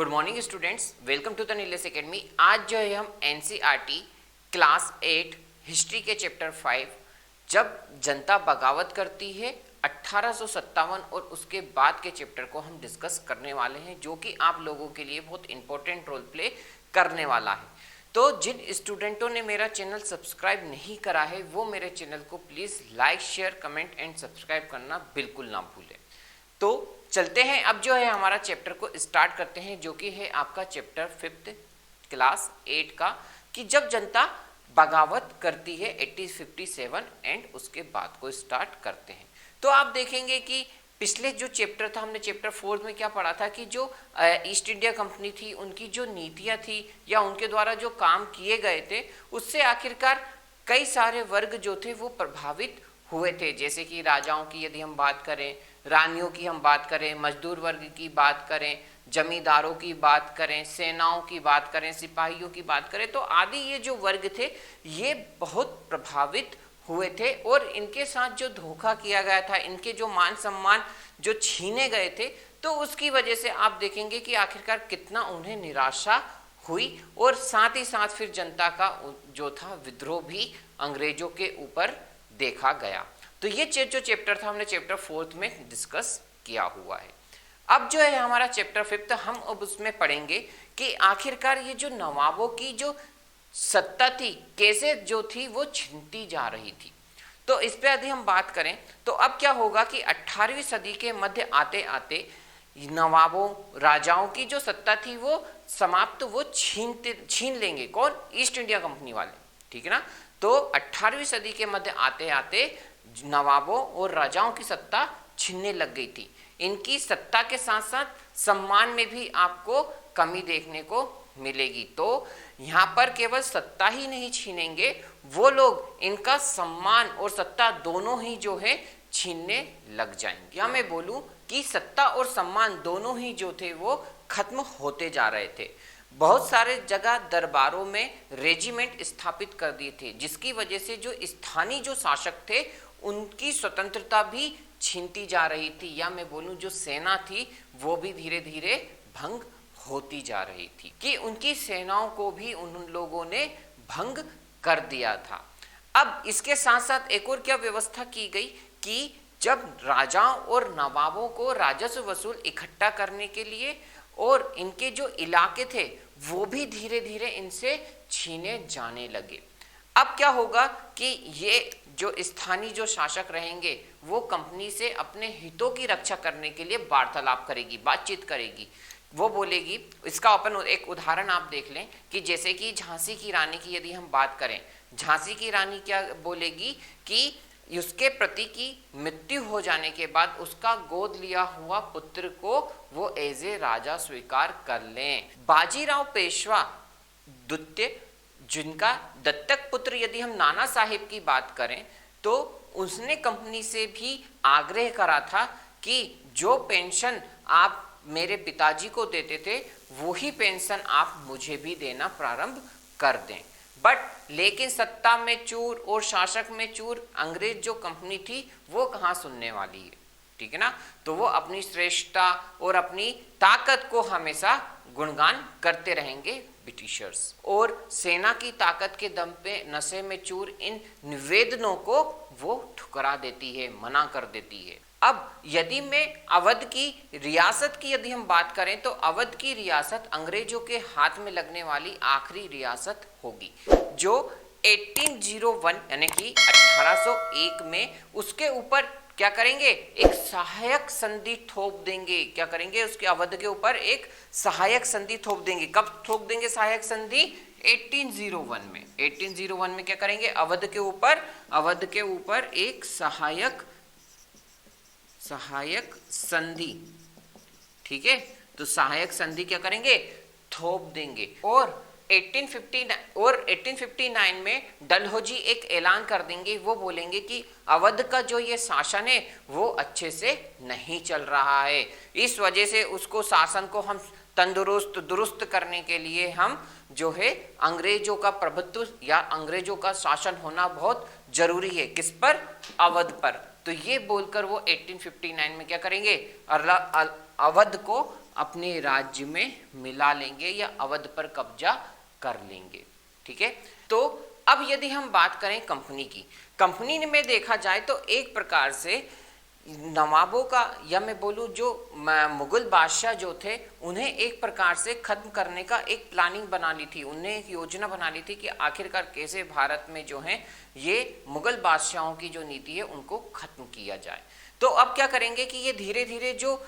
Good morning students, welcome to the Nilesh academy. आज जो है हम एनसीईआरटी क्लास 8 हिस्ट्री के चैप्टर 5 जब जनता बगावत करती है 1857 और उसके बाद के चैप्टर को हम डिस्कस करने वाले हैं, जो कि आप लोगों के लिए बहुत इंपॉर्टेंट रोल प्ले करने वाला है। तो जिन स्टूडेंटों ने मेरा चैनल सब्सक्राइब नहीं करा है वो मेरे चैनल को please like, share, comment and subscribe करना बिल्कुल ना भूलें। तो चलते हैं, अब जो है हमारा चैप्टर को स्टार्ट करते हैं, जो कि है आपका चैप्टर 5 क्लास 8 का, कि जब जनता बगावत करती है 1857 एंड उसके बाद को स्टार्ट करते हैं। तो आप देखेंगे कि पिछले जो चैप्टर था, हमने चैप्टर 4 में क्या पढ़ा था कि जो ईस्ट इंडिया कंपनी थी उनकी जो नीतियां थी या उनके द्वारा जो काम किए गए थे उससे आखिरकार कई सारे वर्ग जो थे वो प्रभावित हुए थे। जैसे कि राजाओं की यदि हम बात करें, रानियों की हम बात करें, मजदूर वर्ग की बात करें, जमींदारों की बात करें, सेनाओं की बात करें, सिपाहियों की बात करें, तो आदि ये जो वर्ग थे ये बहुत प्रभावित हुए थे और इनके साथ जो धोखा किया गया था, इनके जो मान सम्मान जो छीने गए थे, तो उसकी वजह से आप देखेंगे कि आखिरकार कितना उन्हें निराशा हुई और साथ ही साथ फिर जनता का जो था विद्रोह भी अंग्रेजों के ऊपर देखा गया। तो ये जो चैप्टर था हमने चैप्टर 4 में डिस्कस किया हुआ है। अब जो है हमारा चैप्टर 5 हम अब उसमें पढ़ेंगे कि आखिरकार ये जो नवाबों की जो सत्ता थी कैसे जो थी वो छिनती जा रही थी। तो इस पे यदि हम बात करें तो अब क्या होगा कि 18वीं सदी के मध्य आते आते नवाबों राजाओं की जो सत्ता थी वो समाप्त, वो छीन लेंगे। कौन? ईस्ट इंडिया कंपनी वाले, ठीक है ना। तो 18वीं सदी के मध्य आते आते नवाबों और राजाओं की सत्ता छीनने लग गई थी। इनकी सत्ता के साथ साथ सम्मान में भी आपको कमी देखने को मिलेगी। तो यहाँ पर केवल सत्ता ही नहीं छीनेंगे वो लोग, इनका सम्मान और सत्ता दोनों ही जो है छीनने लग जाएंगे। या मैं बोलूं कि सत्ता और सम्मान दोनों ही जो थे वो खत्म होते जा रहे थे। बहुत सारे जगह दरबारों में रेजिमेंट स्थापित कर दिए थे, जिसकी वजह से जो स्थानीय जो शासक थे उनकी स्वतंत्रता भी छीनती जा रही थी। या मैं बोलूं जो सेना थी वो भी धीरे धीरे भंग होती जा रही थी, कि उनकी सेनाओं को भी उन लोगों ने भंग कर दिया था। अब इसके साथ साथ एक और क्या व्यवस्था की गई कि जब राजाओं और नवाबों को राजस्व वसूल इकट्ठा करने के लिए और इनके जो इलाके थे वो भी धीरे धीरे इनसे छीने जाने लगे। अब क्या होगा कि ये जो स्थानीय जो शासक रहेंगे वो कंपनी से अपने हितों की रक्षा करने के लिए वार्तालाप करेगी, बातचीत करेगी। वो बोलेगी, इसका अपन एक उदाहरण आप देख लें कि जैसे कि झांसी की रानी की यदि हम बात करें, झांसी की रानी क्या बोलेगी कि उसके पति की मृत्यु हो जाने के बाद उसका गोद लिया हुआ पुत्र को वो एज ए राजा स्वीकार कर लें। बाजीराव पेशवा द्वितीय, जिनका दत्तक पुत्र यदि हम नाना साहिब की बात करें, तो उसने कंपनी से भी आग्रह करा था कि जो पेंशन आप मेरे पिताजी को देते थे वही पेंशन आप मुझे भी देना प्रारंभ कर दें। बट लेकिन सत्ता में चूर और शासक में चूर अंग्रेज जो कंपनी थी वो कहाँ सुनने वाली है, ठीक है ना। तो वो अपनी श्रेष्ठता और अपनी ताकत को हमेशा गुणगान करते रहेंगे ब्रिटिशर्स, और सेना की ताकत के दम पे नशे में चूर इन निवेदनों को वो ठुकरा देती है, मना कर देती है। अब यदि मैं अवध की रियासत की यदि हम बात करें तो अवध की रियासत अंग्रेजों के हाथ में लगने वाली आखिरी रियासत होगी, जो 1801 यानी कि 1801 में उसके ऊपर क्या करेंगे, एक सहायक संधि थोप देंगे। क्या करेंगे, उसके अवध के ऊपर एक सहायक संधि थोप देंगे। कब थोप देंगे सहायक संधि? 1801 में। 1801 में क्या करेंगे, अवध के ऊपर एक सहायक संधि, ठीक है। तो सहायक संधि क्या करेंगे, थोप देंगे। और 1859 में डलहौजी एक ऐलान कर देंगे, वो बोलेंगे कि अवध का जो ये शासन है वो अच्छे से नहीं चल रहा है, इस वजह से उसको शासन को हम तंदुरुस्त दुरुस्त करने के लिए हम जो है अंग्रेजों का प्रभुत्व या अंग्रेजों का शासन होना बहुत जरूरी है। किस पर? अवध पर। तो ये बोलकर वो 1859 में क्या करेंगे, अवध को अपने राज्य में मिला लेंगे या अवध पर कब्जा कर लेंगे। ठीक है, तो अब यदि हम बात करें कंपनी की, कंपनी में देखा जाए तो एक प्रकार से नवाबों का, या मैं बोलूँ जो मुगल बादशाह जो थे, उन्हें एक प्रकार से खत्म करने का एक प्लानिंग बना ली थी, उन्हें एक योजना बना ली थी कि आखिरकार कैसे भारत में जो है ये मुगल बादशाहों की जो नीति है उनको खत्म किया जाए। तो अब क्या करेंगे कि ये धीरे धीरे जो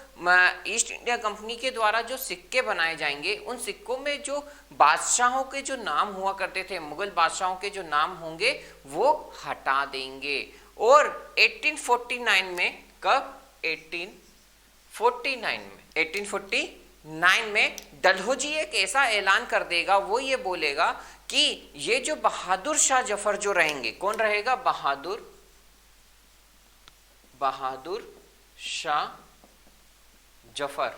ईस्ट इंडिया कंपनी के द्वारा जो सिक्के बनाए जाएंगे, उन सिक्कों में जो बादशाहों के जो नाम हुआ करते थे, मुगल बादशाहों के जो नाम होंगे वो हटा देंगे। और 1849 में, कब, 1849 में डलहौजी एक ऐसा ऐलान कर देगा, वो ये बोलेगा कि ये जो बहादुर शाह जफर जो रहेंगे, कौन रहेगा, बहादुर शाह जफर,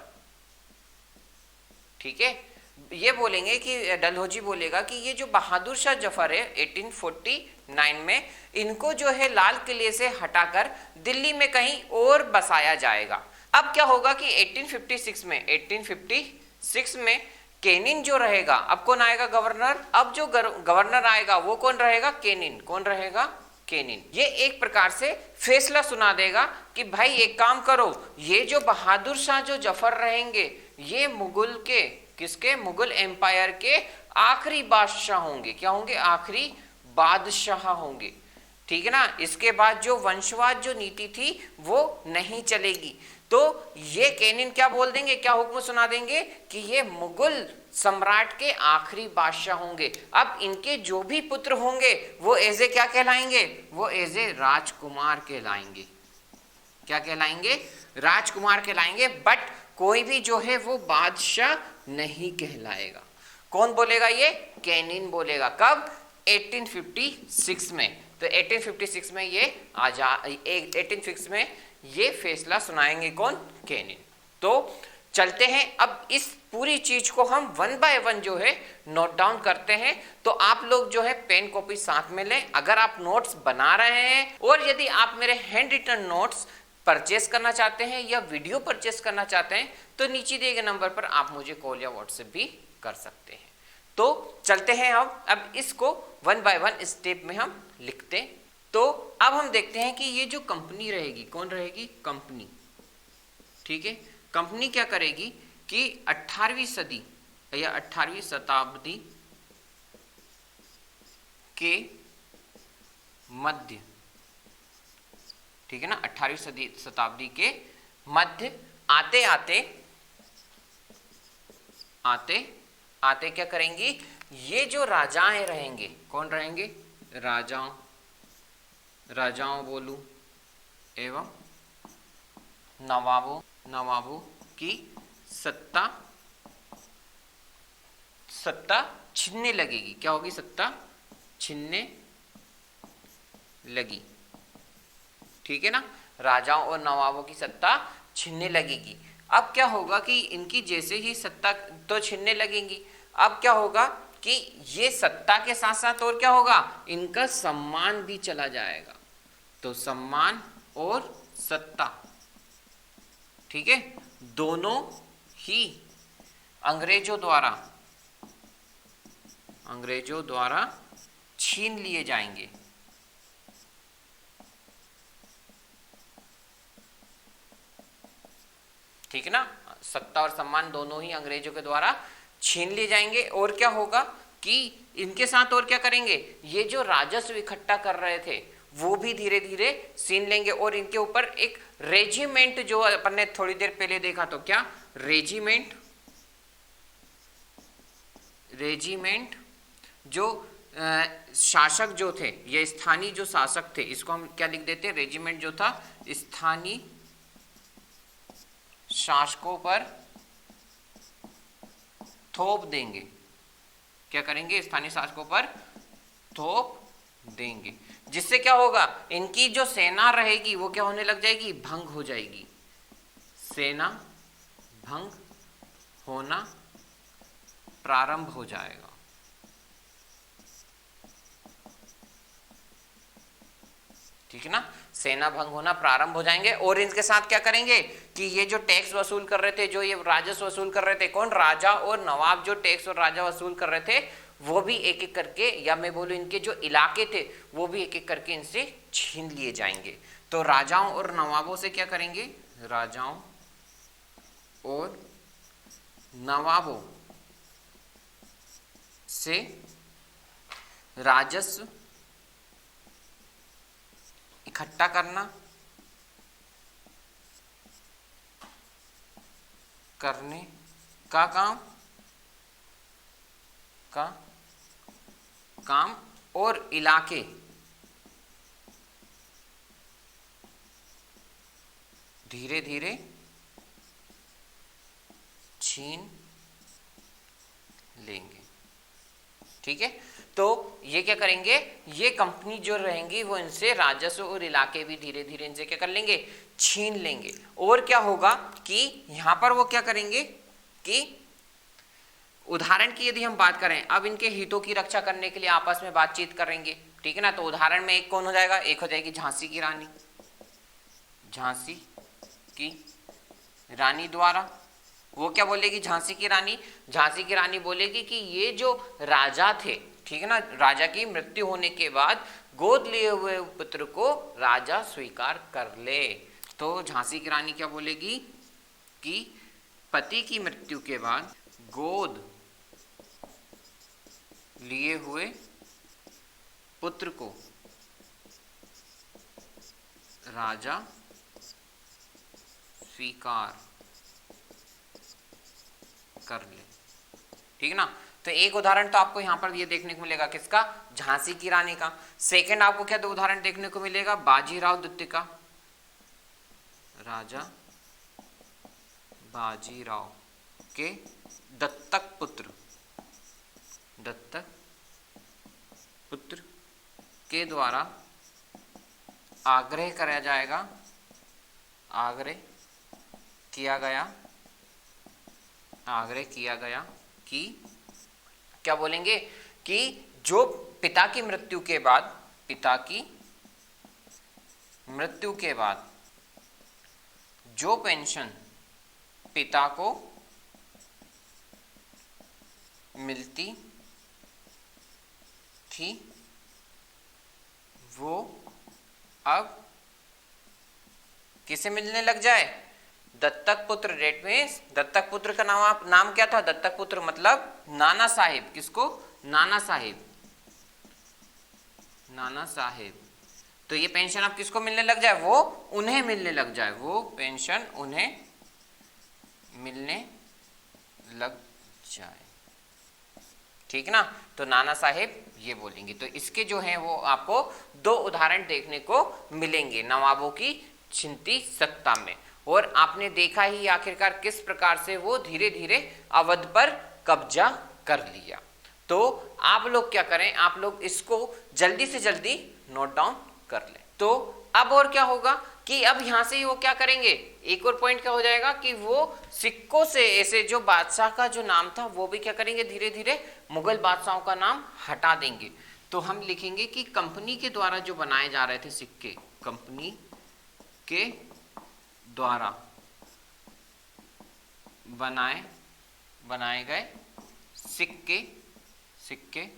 ठीक है, ये बोलेंगे कि डलहौजी बोलेगा कि ये जो बहादुर शाह जफर है 1849 में, इनको जो है लाल किले से हटाकर दिल्ली में कहीं और बसाया जाएगा। अब क्या होगा कि 1856 में केनिन जो रहेगा, अब कौन आएगा गवर्नर, अब जो गवर्नर आएगा वो कौन रहेगा, केनिन, कौन रहेगा, केनिन। ये एक प्रकार से फैसला सुना देगा कि भाई एक काम करो, ये जो बहादुर शाह जो जफर रहेंगे, ये मुगल के, किसके, मुगल एम्पायर के आखिरी बादशाह होंगे। क्या होंगे, आखिरी बादशाह होंगे। ठीक है ना, इसके बाद जो वंशवाद जो नीति थी वो नहीं चलेगी। तो ये केनिन क्या बोल देंगे, क्या हुक्म सुना देंगे कि ये मुगल सम्राट के आखिरी बादशाह होंगे। अब इनके जो भी पुत्र होंगे वो एजे क्या कहलाएंगे, वो एजे राजकुमार कहलाएंगे। क्या कहलाएंगे, राजकुमार कहलाएंगे। बट कोई भी जो है वो बादशाह नहीं कहलाएगा। कौन बोलेगा, ये केनिन बोलेगा। कब, 1856 में। तो 1856 में ये 1856 में ये फैसला सुनाएंगे, कौन, केनिन। तो चलते हैं, अब इस पूरी चीज को हम वन बाय वन जो है नोट डाउन करते हैं। तो आप लोग जो है पेन कॉपी साथ में लें, अगर आप नोट्स बना रहे हैं, और यदि आप मेरे हैंड रिटन नोट्स परचेस करना चाहते हैं या वीडियो परचेस करना चाहते हैं, तो नीचे दिए गए नंबर पर आप मुझे कॉल या व्हाट्सएप भी कर सकते हैं। तो चलते हैं अब इसको वन बाय वन स्टेप में हम लिखते हैं। तो अब हम देखते हैं कि ये जो कंपनी रहेगी, कौन रहेगी, कंपनी। ठीक है, कंपनी क्या करेगी कि 18वीं सदी या 18वीं शताब्दी के मध्य, ठीक है ना, 18वीं शताब्दी के मध्य आते आते क्या करेंगी, ये जो राजाएं रहेंगे, कौन रहेंगे, राजाओं बोलूं एवं नवाबों की सत्ता छिनने लगेगी। क्या होगी, सत्ता छिनने लगी। ठीक है ना, राजाओं और नवाबों की सत्ता छिनने लगेगी। अब क्या होगा कि इनकी जैसे ही सत्ता तो छिनने लगेंगी, अब क्या होगा कि ये सत्ता के साथ साथ और क्या होगा, इनका सम्मान भी चला जाएगा। तो सम्मान और सत्ता, ठीक है, दोनों ही अंग्रेजों द्वारा छीन लिए जाएंगे। ठीक है ना, सत्ता और सम्मान दोनों ही अंग्रेजों के द्वारा छीन लिए जाएंगे। और क्या होगा कि इनके साथ और क्या करेंगे, ये जो राजस्व इकट्ठा कर रहे थे वो भी धीरे धीरे छीन लेंगे। और इनके ऊपर एक रेजिमेंट, जो अपन ने थोड़ी देर पहले देखा, तो क्या, रेजिमेंट जो शासक जो थे, ये स्थानीय जो शासक थे, इसको हम क्या लिख देते हैं, रेजिमेंट जो था स्थानीय शासकों पर थोप देंगे। क्या करेंगे, स्थानीय शासकों पर थोप देंगे, जिससे क्या होगा, इनकी जो सेना रहेगी वो क्या होने लग जाएगी, भंग हो जाएगी। सेना भंग होना प्रारंभ हो जाएगा। ठीक है ना, सेना भंग होना प्रारंभ हो जाएंगे। और इनके साथ क्या करेंगे कि ये जो टैक्स वसूल कर रहे थे, जो ये राजस्व वसूल कर रहे थे, कौन, राजा और नवाब जो टैक्स और राजा वसूल कर रहे थे, वो भी एक एक करके, या मैं बोलूं इनके जो इलाके थे वो भी एक एक करके इनसे छीन लिए जाएंगे। तो राजाओं और नवाबों से क्या करेंगे, राजाओं और नवाबों से राजस्व इकट्ठा करने का काम और इलाके धीरे धीरे छीन लेंगे। ठीक है, तो ये क्या करेंगे, ये कंपनी जो रहेंगी वो इनसे राजस्व और इलाके भी धीरे धीरे इनसे क्या कर लेंगे, छीन लेंगे। और क्या होगा कि यहां पर वो क्या करेंगे कि उदाहरण की यदि हम बात करें, अब इनके हितों की रक्षा करने के लिए आपस में बातचीत करेंगे। ठीक है ना, तो उदाहरण में एक कौन हो जाएगा, एक हो जाएगी झांसी की रानी, झांसी की रानी द्वारा वो क्या बोलेगी, झांसी की रानी बोलेगी कि ये जो राजा थे, ठीक है ना, राजा की मृत्यु होने के बाद गोद लिए हुए पुत्र को राजा स्वीकार कर ले। तो झांसी की रानी क्या बोलेगी कि पति की मृत्यु के बाद गोद लिए हुए पुत्र को राजा स्वीकार कर ले। ठीक है ना, तो एक उदाहरण तो आपको यहां पर ये देखने को मिलेगा किसका, झांसी की रानी का। सेकंड आपको क्या दो उदाहरण देखने को मिलेगा, बाजीराव द्वितीय का, राजा बाजीराव के दत्तक पुत्र के द्वारा आग्रह किया गया कि क्या बोलेंगे कि जो पिता की मृत्यु के बाद जो पेंशन पिता को मिलती थी वो अब किसे मिलने लग जाए, दत्तक पुत्र। डेट मीन्स दत्तक पुत्र का नाम क्या था, दत्तक पुत्र मतलब नाना साहेब। किसको, नाना साहेब। तो ये पेंशन अब किसको मिलने लग जाए, वो उन्हें मिलने लग जाए, वो पेंशन उन्हें मिलने लग जाए। ठीक ना, तो नाना साहेब ये बोलेंगे। तो इसके जो हैं वो आपको दो उदाहरण देखने को मिलेंगे नवाबों की छिनती सत्ता में। और आपने देखा ही आखिरकार किस प्रकार से वो धीरे धीरे अवध पर कब्जा कर लिया। तो आप लोग क्या करें, आप लोग इसको जल्दी से जल्दी नोट डाउन कर लें। तो अब और क्या होगा कि अब यहां से ही वो क्या करेंगे, एक और पॉइंट क्या हो जाएगा कि वो सिक्कों से ऐसे जो बादशाह का जो नाम था वो भी क्या करेंगे, धीरे धीरे मुगल बादशाहों का नाम हटा देंगे। तो हम लिखेंगे कि कंपनी के द्वारा जो बनाए जा रहे थे सिक्के, कंपनी के द्वारा बनाए गए सिक्के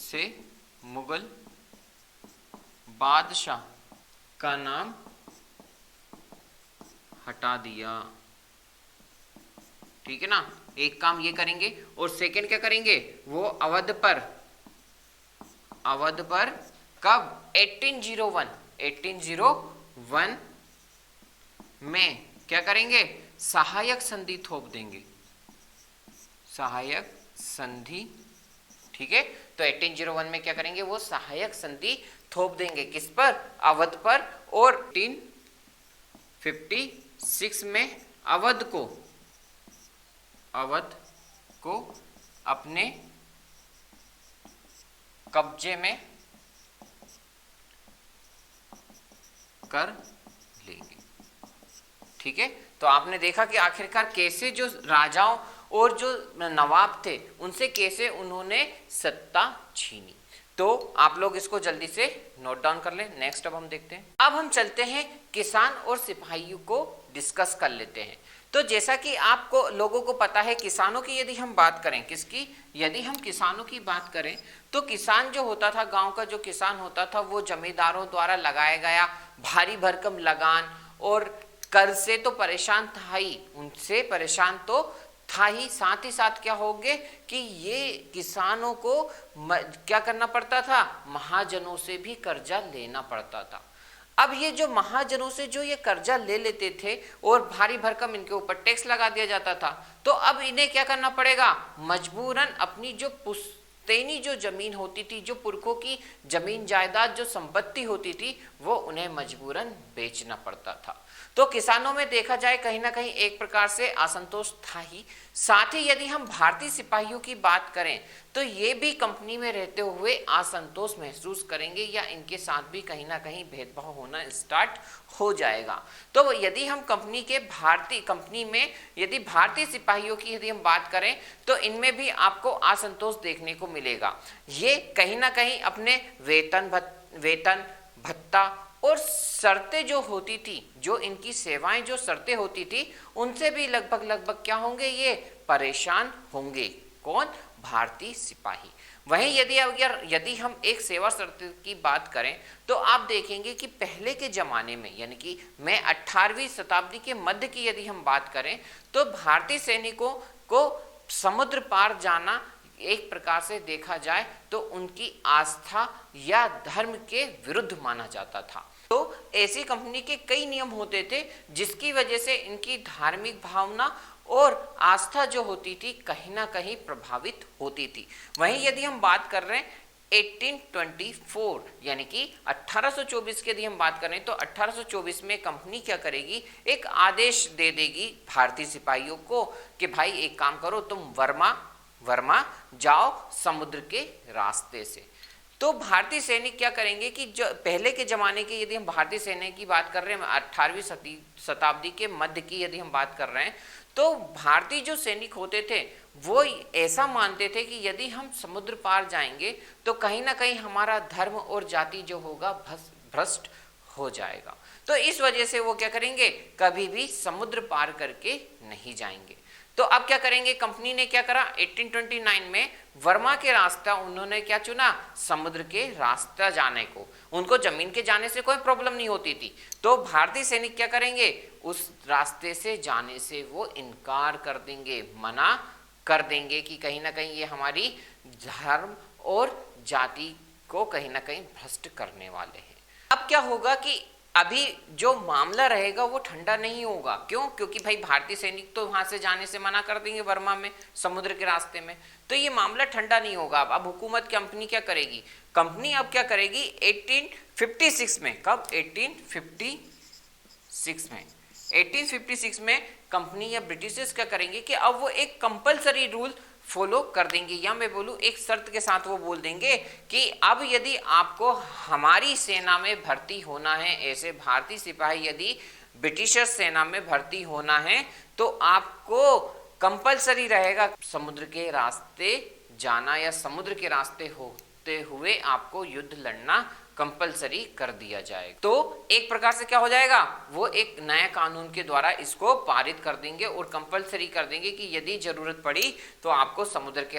से मुगल बादशाह का नाम हटा दिया। ठीक है ना, एक काम ये करेंगे। और सेकंड क्या करेंगे, वो अवध पर कब, 1801 में क्या करेंगे, सहायक संधि थोप देंगे, सहायक संधि। ठीक है, तो 1801 में क्या करेंगे, वो सहायक संधि थोप देंगे किस पर, अवध पर। और 1856 में अवध को अपने कब्जे में कर लेंगे। ठीक है, तो आपने देखा कि आखिरकार कैसे जो राजाओं और जो नवाब थे उनसे कैसे उन्होंने सत्ता छीनी। तो आप लोग इसको जल्दी से नोट डाउन कर लें। नेक्स्ट अब हम देखते हैं, अब हम चलते हैं किसान और सिपाहियों को डिस्कस कर लेते हैं। तो जैसा कि आपको लोगों को पता है, किसानों की यदि हम बात करें, किसकी, यदि हम किसानों की बात करें तो किसान जो होता था, गांव का जो किसान होता था, वो जमींदारों द्वारा लगाया गया भारी भरकम लगान और कर्ज से तो परेशान था ही, उनसे परेशान तो था ही, साथ ही साथ क्या हो गए कि ये किसानों को क्या करना पड़ता था, महाजनों से भी कर्जा लेना पड़ता था। अब ये जो महाजनों से जो ये कर्जा ले लेते थे और भारी भरकम इनके ऊपर टैक्स लगा दिया जाता था, तो अब इन्हें क्या करना पड़ेगा, मजबूरन अपनी जो पुश्तैनी जो जमीन होती थी, जो पुरखों की जमीन जायदाद जो संपत्ति होती थी, वो उन्हें मजबूरन बेचना पड़ता था। तो किसानों में देखा जाए कहीं ना कहीं एक प्रकार से असंतोष था ही। साथ ही यदि हम भारतीय सिपाहियों की बात करें तो ये भी कंपनी में रहते हुए असंतोष महसूस करेंगे या इनके साथ भी कहीं ना कहीं भेदभाव होना स्टार्ट हो जाएगा। तो यदि हम कंपनी में यदि भारतीय सिपाहियों की यदि हम बात करें तो इनमें भी आपको असंतोष देखने को मिलेगा। ये कहीं ना कहीं अपने वेतन भत्ता और शर्तें जो होती थी, जो इनकी सेवाएं जो शर्तें होती थी, उनसे भी लगभग क्या होंगे, ये परेशान होंगे। कौन, भारतीय सिपाही। वहीं यदि हम एक सेवा शर्त की बात करें तो आप देखेंगे कि पहले के जमाने में, यानी कि 18वीं शताब्दी के मध्य की यदि हम बात करें तो भारतीय सैनिकों को समुद्र पार जाना एक प्रकार से देखा जाए तो उनकी आस्था या धर्म के विरुद्ध माना जाता था। तो ऐसी कंपनी के कई नियम होते थे जिसकी वजह से इनकी धार्मिक भावना और आस्था जो होती थी कहीं ना कहीं प्रभावित होती थी। वहीं यदि हम बात कर रहे हैं 1824 यानी कि 1824 की यदि हम बात करें तो 1824 में कंपनी क्या करेगी, एक आदेश दे देगी भारतीय सिपाहियों को कि भाई एक काम करो, तुम वर्मा जाओ समुद्र के रास्ते से। तो भारतीय सैनिक क्या करेंगे कि जो पहले के जमाने के यदि हम भारतीय सेना की बात कर रहे हैं, 18वीं शताब्दी के मध्य की यदि हम बात कर रहे हैं, तो भारतीय जो सैनिक होते थे वो ऐसा मानते थे कि यदि हम समुद्र पार जाएंगे तो कहीं ना कहीं हमारा धर्म और जाति जो होगा भ्रष्ट हो जाएगा। तो इस वजह से वो क्या करेंगे, कभी भी समुद्र पार करके नहीं जाएंगे। तो अब क्या करेंगे, कंपनी ने क्या करा, 1829 में वर्मा के रास्ता उन्होंने क्या चुना, समुद्र के रास्ता जाने को। उनको जमीन के जाने से कोई प्रॉब्लम नहीं होती थी, तो भारतीय सैनिक क्या करेंगे, उस रास्ते से जाने से वो इनकार कर देंगे, मना कर देंगे कि कहीं ना कहीं ये हमारी धर्म और जाति को कहीं ना कहीं भ्रष्ट करने वाले हैं। अब क्या होगा कि अभी जो मामला रहेगा वो ठंडा नहीं होगा। क्यों? क्योंकि भाई भारतीय सैनिक तो वहां से जाने से मना कर देंगे वर्मा में, समुद्र के रास्ते में, तो ये मामला ठंडा नहीं होगा। अब हुकूमत कंपनी क्या करेगी, कंपनी अब क्या करेगी 1856 में, कब 1856 में कंपनी या ब्रिटिशर्स क्या करेंगे कि अब वो एक कंपलसरी रूल फॉलो कर देंगे, या मैं बोलूं एक शर्त के साथ वो बोल देंगे कि अब यदि आपको हमारी सेना में भर्ती होना है, ऐसे भारतीय सिपाही यदि ब्रिटिशर्स सेना में भर्ती होना है तो आपको कंपलसरी रहेगा समुद्र के रास्ते जाना, या समुद्र के रास्ते होते हुए आपको युद्ध लड़ना कंपलसरी कर दिया जाएगा। तो एक प्रकार से क्या हो जाएगा, वो एक नया कानून के द्वारा इसको पारित कर देंगे और कंपलसरी कर देंगे कि यदि जरूरत पड़ी तो आपको समुद्र के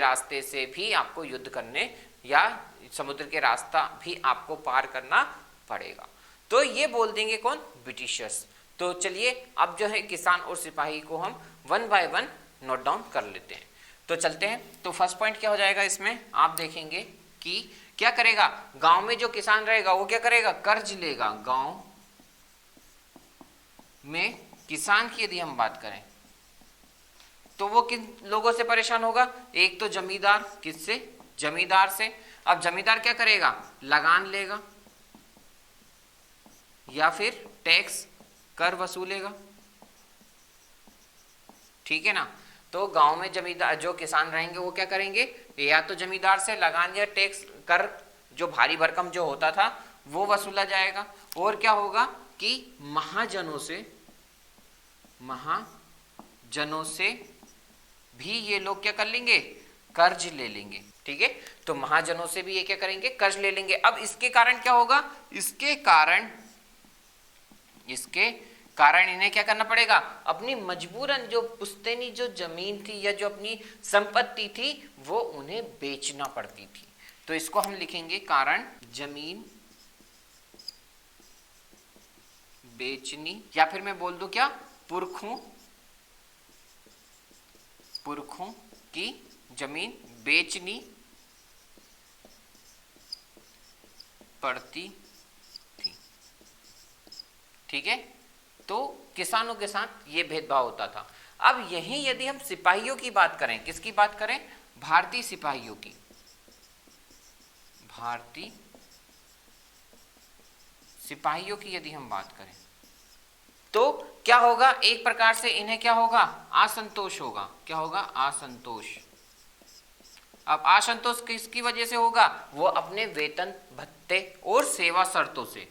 रास्ते से भी आपको युद्ध करने या समुद्र के रास्ता भी आपको पार करना पड़ेगा। तो ये बोल देंगे कौन, ब्रिटिशर्स। तो चलिए अब जो है किसान और सिपाही को हम 1 बाय 1 नोट डाउन कर लेते हैं। तो चलते हैं। तो फर्स्ट पॉइंट क्या हो जाएगा, इसमें आप देखेंगे कि क्या करेगा, गांव में जो किसान रहेगा वो क्या करेगा, कर्ज लेगा। गांव में किसान की यदि हम बात करें तो वो किन लोगों से परेशान होगा, एक तो जमींदार, किससे, जमींदार से। अब जमींदार क्या करेगा, लगान लेगा या फिर टैक्स कर वसूलेगा, ठीक है ना। तो गांव में जमींदार जो किसान रहेंगे वो क्या करेंगे, या तो जमींदार से लगान या टैक्स कर जो भारी भरकम जो होता था वो वसूला जाएगा। और क्या होगा कि महाजनों से भी ये लोग क्या कर लेंगे, कर्ज ले लेंगे। ठीक है, तो महाजनों से भी ये क्या करेंगे, कर्ज ले लेंगे। अब इसके कारण क्या होगा, इसके कारण इन्हें क्या करना पड़ेगा, अपनी मजबूरन जो पुश्तैनी जो जमीन थी या जो अपनी संपत्ति थी वो उन्हें बेचना पड़ती थी। तो इसको हम लिखेंगे कारण जमीन बेचनी, या फिर मैं बोल दूं क्या, पुरखों की जमीन बेचनी पड़ती थी। ठीक है, तो किसानों के साथ ये भेदभाव होता था। अब यहीं यदि हम सिपाहियों की बात करें, किसकी बात करें, भारतीय सिपाहियों की, भारतीय सिपाहियों की यदि हम बात करें तो क्या होगा, एक प्रकार से इन्हें क्या होगा, असंतोष होगा। क्या होगा, असंतोष। अब असंतोष किसकी वजह से होगा, वो अपने वेतन भत्ते और सेवा शर्तों से,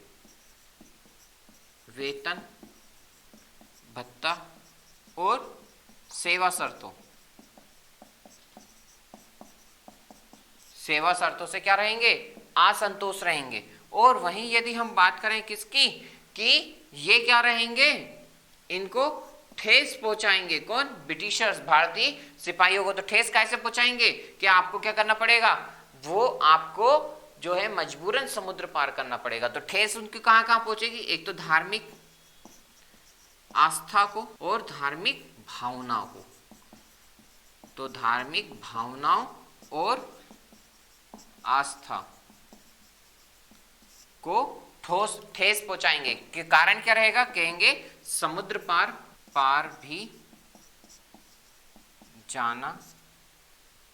वेतन भत्ता और सेवा शर्तों से क्या रहेंगे, असंतोष रहेंगे। और वहीं यदि हम बात करें किसकी, कि ये क्या रहेंगे, इनको ठेस पहुंचाएंगे, कौन, ब्रिटिशर्स, भारतीय सिपाहियों को। तो ठेस कैसे पहुंचाएंगे, कि आपको क्या करना पड़ेगा, वो आपको जो है मजबूरन समुद्र पार करना पड़ेगा। तो ठेस उनकी कहां कहां पहुंचेगी, एक तो धार्मिक आस्था को और धार्मिक भावनाओं को। तो धार्मिक भावनाओं और आस्था को ठेस पहुंचाएंगे। कि कारण क्या रहेगा, कहेंगे समुद्र पार भी जाना।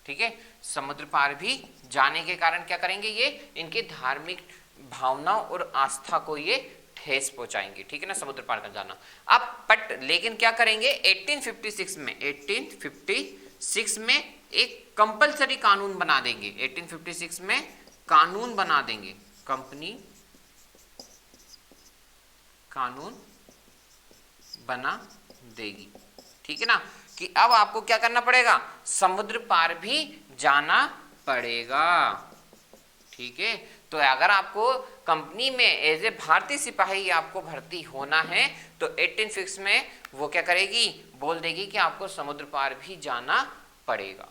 ठीक है, समुद्र पार भी जाने के कारण क्या करेंगे, ये इनकी धार्मिक भावनाओं और आस्था को ये ठेस पहुंचाएंगे। ठीक है ना, समुद्र पार कर जाना। अब लेकिन क्या करेंगे, 1856 में एक कंपलसरी कानून बना देंगे। 1856 में कानून बना देंगे, कंपनी कानून बना देगी। ठीक है ना, कि अब आपको क्या करना पड़ेगा, समुद्र पार भी जाना पड़ेगा। ठीक है, तो अगर आपको कंपनी में एज ए भारतीय सिपाही आपको भर्ती होना है तो 1856 में वो क्या करेगी, बोल देगी कि आपको समुद्र पार भी जाना पड़ेगा।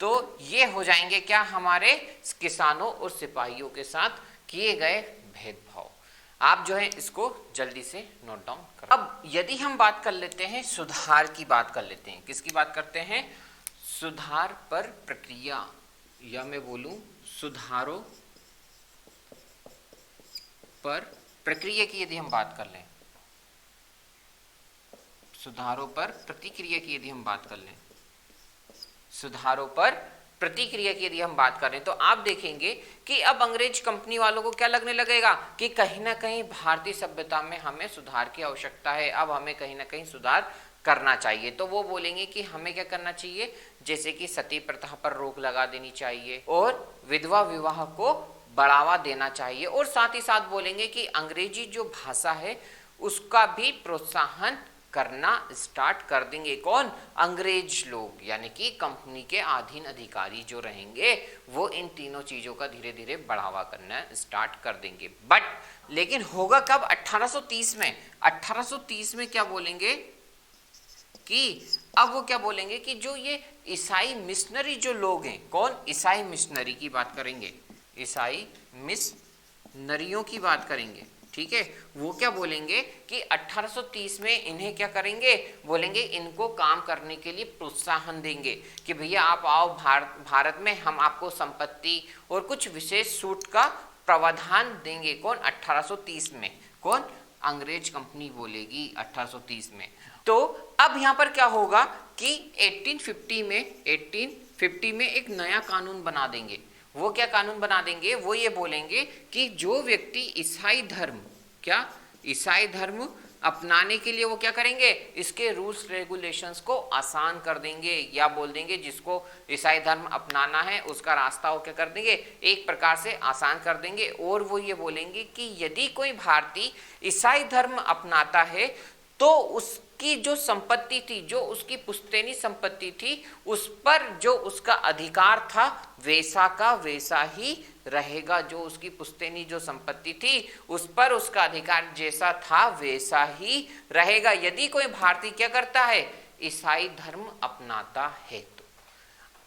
तो ये हो जाएंगे क्या, हमारे किसानों और सिपाहियों के साथ किए गए भेदभाव। आप जो है इसको जल्दी से नोट डाउन करो। अब यदि हम बात कर लेते हैं, सुधार की बात कर लेते हैं, किसकी बात करते हैं, सुधार पर प्रक्रिया, या मैं बोलूं सुधारों पर प्रक्रिया की यदि हम बात कर लें, सुधारों पर प्रतिक्रिया की यदि हम बात कर लें, सुधारों पर प्रतिक्रिया की यदि हम बात करें, तो आप देखेंगे कि अब अंग्रेज कंपनी वालों को क्या लगने लगेगा कि कहीं ना कहीं भारतीय सभ्यता में हमें सुधार की आवश्यकता है, अब हमें कहीं ना कहीं सुधार करना चाहिए। तो वो बोलेंगे कि हमें क्या करना चाहिए, जैसे कि सती प्रथा पर रोक लगा देनी चाहिए और विधवा विवाह को बढ़ावा देना चाहिए, और साथ ही साथ बोलेंगे कि अंग्रेजी जो भाषा है उसका भी प्रोत्साहन करना स्टार्ट कर देंगे। कौन, अंग्रेज लोग, यानी कि कंपनी के अधीन अधिकारी जो रहेंगे वो इन तीनों चीजों का धीरे धीरे बढ़ावा करना स्टार्ट कर देंगे। बट लेकिन होगा कब, 1830 में। 1830 में क्या बोलेंगे कि अब वो क्या बोलेंगे कि जो ये ईसाई मिशनरी जो लोग हैं, कौन, ईसाई मिशनरी की बात करेंगे, ईसाई मिशनरियों की बात करेंगे। ठीक है, वो क्या बोलेंगे कि 1830 में इन्हें क्या करेंगे, बोलेंगे इनको काम करने के लिए प्रोत्साहन देंगे कि भैया आप आओ भारत में, हम आपको संपत्ति और कुछ विशेष छूट का प्रावधान देंगे। कौन, 1830 में, कौन, अंग्रेज कंपनी बोलेगी 1830 में। तो अब यहाँ पर क्या होगा कि 1850 में एक नया कानून बना देंगे। वो क्या कानून बना देंगे, वो ये बोलेंगे कि जो व्यक्ति ईसाई धर्म, क्या, ईसाई धर्म अपनाने के लिए वो क्या करेंगे, इसके रूल्स रेगुलेशंस को आसान कर देंगे, या बोल देंगे जिसको ईसाई धर्म अपनाना है उसका रास्ता वो क्या कर देंगे, एक प्रकार से आसान कर देंगे। और वो ये बोलेंगे कि यदि कोई भारतीय ईसाई धर्म अपनाता है तो कि जो संपत्ति थी, जो उसकी पुश्तैनी संपत्ति थी, उस पर जो उसका अधिकार था वैसा का वैसा ही रहेगा। जो उसकी पुश्तैनी जो संपत्ति थी उस पर उसका अधिकार जैसा था वैसा ही रहेगा। यदि कोई भारतीय क्या करता है, ईसाई धर्म अपनाता है। तो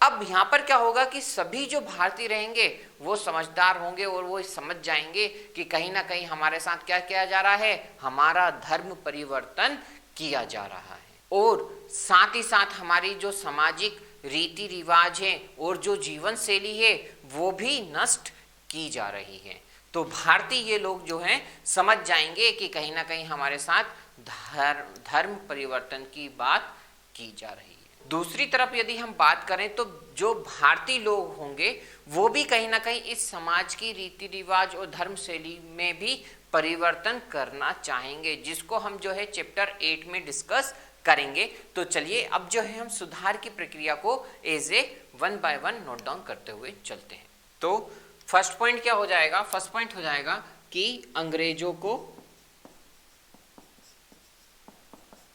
अब यहां पर क्या होगा कि सभी जो भारतीय रहेंगे वो समझदार होंगे और वो समझ जाएंगे कि कहीं ना कहीं हमारे साथ क्या किया जा रहा है, हमारा धर्म परिवर्तन किया जा रहा है। और साथ ही साथ हमारी जो सामाजिक रीति रिवाज है और जो जीवन शैली है वो भी नष्ट की जा रही है। तो भारतीय ये लोग जो हैं समझ जाएंगे कि कहीं ना कहीं हमारे साथ धर्म परिवर्तन की बात की जा रही है। दूसरी तरफ यदि हम बात करें तो जो भारतीय लोग होंगे वो भी कहीं ना कहीं इस समाज की रीति रिवाज और धर्म शैली में भी परिवर्तन करना चाहेंगे, जिसको हम जो है चैप्टर 8 में डिस्कस करेंगे। तो चलिए अब जो है हम सुधार की प्रक्रिया को as a 1 by 1 note down करते हुए चलते हैं। तो फर्स्ट पॉइंट क्या हो जाएगा, फर्स्ट पॉइंट हो जाएगा कि अंग्रेजों को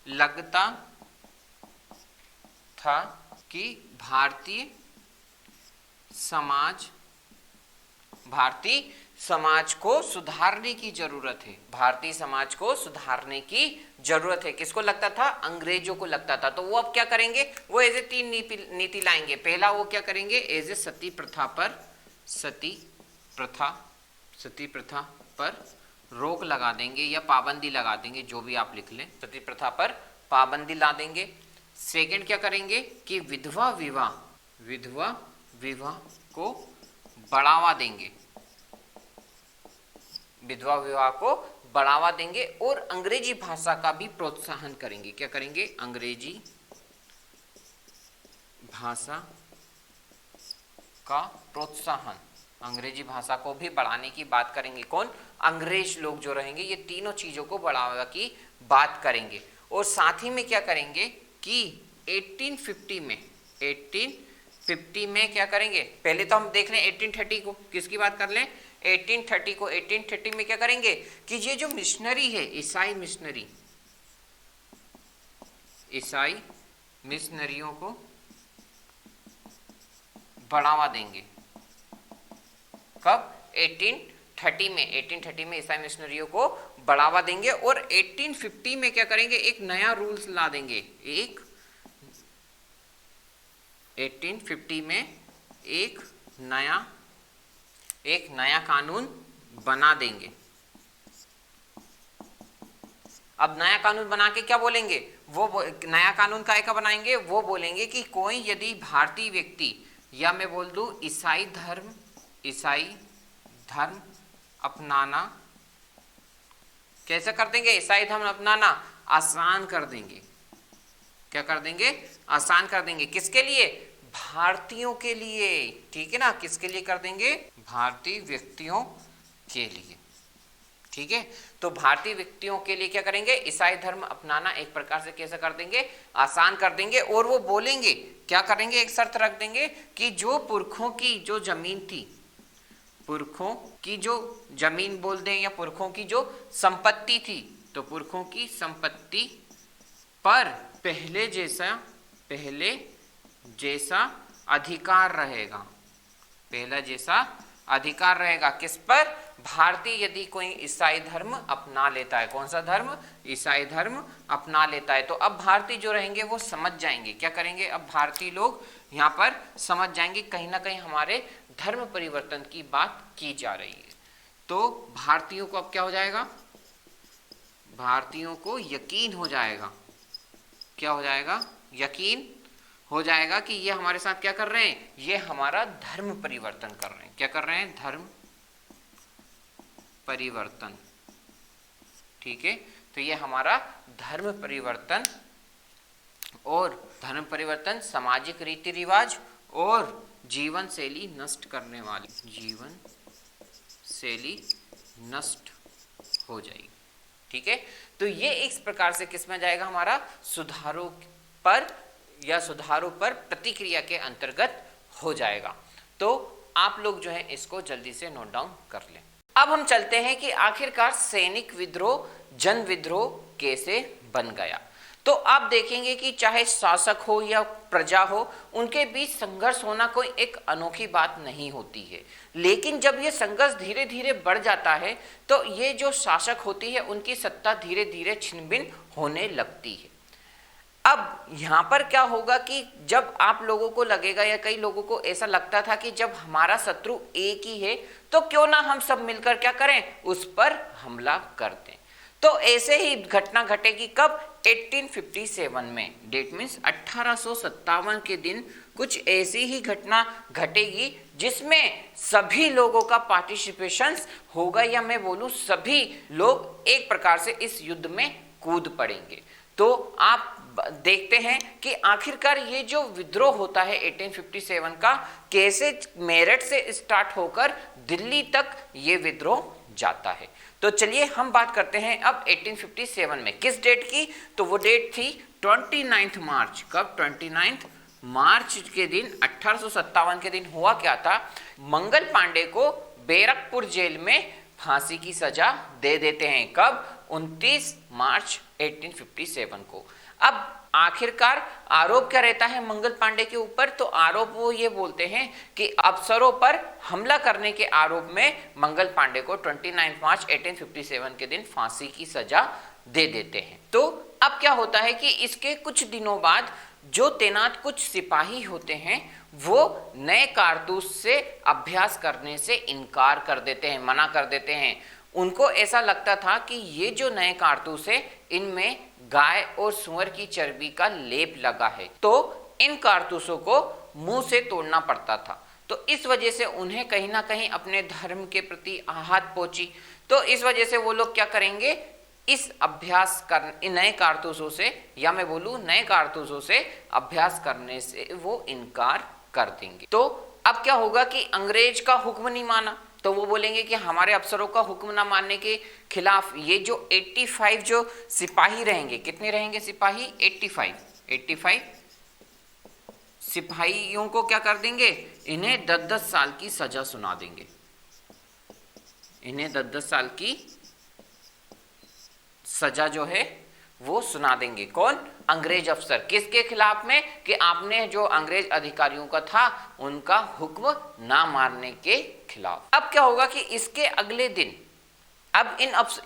लगता था कि भारतीय समाज को सुधारने की जरूरत है। भारतीय समाज को सुधारने की जरूरत है। किसको लगता था, अंग्रेजों को लगता था। तो वो अब क्या करेंगे, वो एज ए 3 नीति लाएंगे। पहला वो क्या करेंगे, एज ए सती प्रथा पर रोक लगा देंगे या पाबंदी लगा देंगे, जो भी आप लिख लें, सती प्रथा पर पाबंदी ला देंगे। सेकंड क्या करेंगे कि विधवा विवाह को बढ़ावा देंगे, विधवा विवाह को बढ़ावा देंगे और अंग्रेजी भाषा का भी प्रोत्साहन करेंगे। क्या करेंगे, अंग्रेजी भाषा का प्रोत्साहन, अंग्रेजी भाषा को भी बढ़ाने की बात करेंगे। कौन, अंग्रेज लोग जो रहेंगे ये तीनों चीजों को बढ़ावा की बात करेंगे। और साथ ही में क्या करेंगे कि 1850 में क्या करेंगे, पहले तो हम देख रहे हैं 1830 को, किसकी बात कर लें, 1830 को। 1830 में क्या करेंगे कि ये जो मिशनरी है, ईसाई मिशनरियों को बढ़ावा देंगे। कब, 1830 में ईसाई मिशनरियों को बढ़ावा देंगे। और 1850 में क्या करेंगे, एक नया रूल्स ला देंगे। 1850 में एक नया कानून बना देंगे। अब नया कानून बना के क्या बोलेंगे, वो नया कानून का बनाएंगे, वो बोलेंगे कि कोई यदि भारतीय व्यक्ति, या मैं बोल दूं ईसाई धर्म अपनाना, कैसे कर देंगे, ईसाई धर्म अपनाना आसान कर देंगे। क्या कर देंगे, आसान कर देंगे। किसके लिए, भारतीयों के लिए, ठीक है ना, किसके लिए कर देंगे, भारतीय व्यक्तियों के लिए। ठीक है, तो भारतीय व्यक्तियों के लिए क्या करेंगे, ईसाई धर्म अपनाना एक प्रकार से कैसे कर देंगे, आसान कर देंगे। और वो बोलेंगे, क्या करेंगे, एक शर्त रख देंगे कि जो पुरखों की जो जमीन थी, पुरखों की जो जमीन बोल दें या पुरखों की जो संपत्ति थी, तो पुरखों की संपत्ति पर पहले जैसा अधिकार रहेगा, पहला जैसा अधिकार रहेगा। किस पर, भारतीय यदि कोई ईसाई धर्म अपना लेता है, कौन सा धर्म, ईसाई धर्म अपना लेता है, तो अब भारतीय जो रहेंगे वो समझ जाएंगे। क्या करेंगे, अब भारतीय लोग यहाँ पर समझ जाएंगे कहीं ना कहीं हमारे धर्म परिवर्तन की बात की जा रही है। तो भारतीयों को अब क्या हो जाएगा, भारतीयों को यकीन हो जाएगा, क्या हो जाएगा, यकीन हो जाएगा कि ये हमारे साथ क्या कर रहे हैं, ये हमारा धर्म परिवर्तन कर रहे हैं। क्या कर रहे हैं, धर्म परिवर्तन। ठीक है, तो ये हमारा धर्म परिवर्तन, और धर्म परिवर्तन सामाजिक रीति रिवाज और जीवन शैली नष्ट करने वाली, जीवन शैली नष्ट हो जाएगी। ठीक है, तो ये इस प्रकार से किस में जाएगा, हमारा सुधारों पर या सुधारों पर प्रतिक्रिया के अंतर्गत हो जाएगा। तो आप लोग जो है इसको जल्दी से नोट डाउन कर लें। अब हम चलते हैं कि आखिरकार सैनिक विद्रोह जन विद्रोह कैसे बन गया। तो आप देखेंगे कि चाहे शासक हो या प्रजा हो, उनके बीच संघर्ष होना कोई एक अनोखी बात नहीं होती है। लेकिन जब ये संघर्ष धीरे धीरे बढ़ जाता है तो ये जो शासक होती है उनकी सत्ता धीरे धीरे छिन भिन होने लगती है। अब यहाँ पर क्या होगा कि जब आप लोगों को लगेगा या कई लोगों को ऐसा लगता था कि जब हमारा शत्रु एक ही है तो क्यों ना हम सब मिलकर क्या करें, उस पर हमला कर दें। तो ऐसे ही घटना घटेगी कब, 1857 में। डेट मीन्स 1857 के दिन कुछ ऐसी ही घटना घटेगी जिसमें सभी लोगों का पार्टिसिपेशन होगा, या मैं बोलूं सभी लोग एक प्रकार से इस युद्ध में कूद पड़ेंगे। तो आप देखते हैं कि आखिरकार ये जो विद्रोह होता है 1857 का, कैसे मेरठ से स्टार्ट होकर दिल्ली तक ये विद्रोह जाता है। तो चलिए हम बात करते हैं अब 1857 में किस डेट की, तो वो डेट थी 29 मार्च। कब, 29 मार्च के दिन 1857 के दिन हुआ क्या था, मंगल पांडे को बैरकपुर जेल में फांसी की सजा दे देते हैं। कब, 29 मार्च 1857 को। अब आखिरकार आरोप क्या रहता है मंगल पांडे के ऊपर, तो आरोप वो ये बोलते हैं कि अफसरों पर हमला करने के आरोप में मंगल पांडे को 29 मार्च 1857 के दिन फांसी की सजा दे देते हैं। तो अब क्या होता है कि इसके कुछ दिनों बाद जो तैनात कुछ सिपाही होते हैं वो नए कारतूस से अभ्यास करने से इनकार कर देते हैं, मना कर देते हैं। उनको ऐसा लगता था कि ये जो नए कारतूस है इनमें गाय और सूअर की चर्बी का लेप लगा है, तो इन कारतूसों को मुंह से तोड़ना पड़ता था। तो इस वजह से उन्हें कहीं ना कहीं अपने धर्म के प्रति आहत पहुंची। तो इस वजह से वो लोग क्या करेंगे, इस अभ्यास कर नए कारतूसों से, या मैं बोलूं नए कारतूसों से अभ्यास करने से वो इनकार कर देंगे। तो अब क्या होगा कि अंग्रेज का हुक्म नहीं माना, तो वो बोलेंगे कि हमारे अफसरों का हुक्म ना मानने के खिलाफ ये जो 85 जो सिपाही रहेंगे, कितने रहेंगे सिपाही, 85 सिपाहियों को क्या कर देंगे, इन्हें 10-10 साल की सजा सुना देंगे। इन्हें 10-10 साल की सजा जो है वो सुना देंगे। कौन, अंग्रेज अफसर। किसके खिलाफ में, कि आपने जो अंग्रेज अधिकारियों का था उनका हुक्म ना मानने के खिलाफ। अब क्या होगा कि इसके अगले दिन अब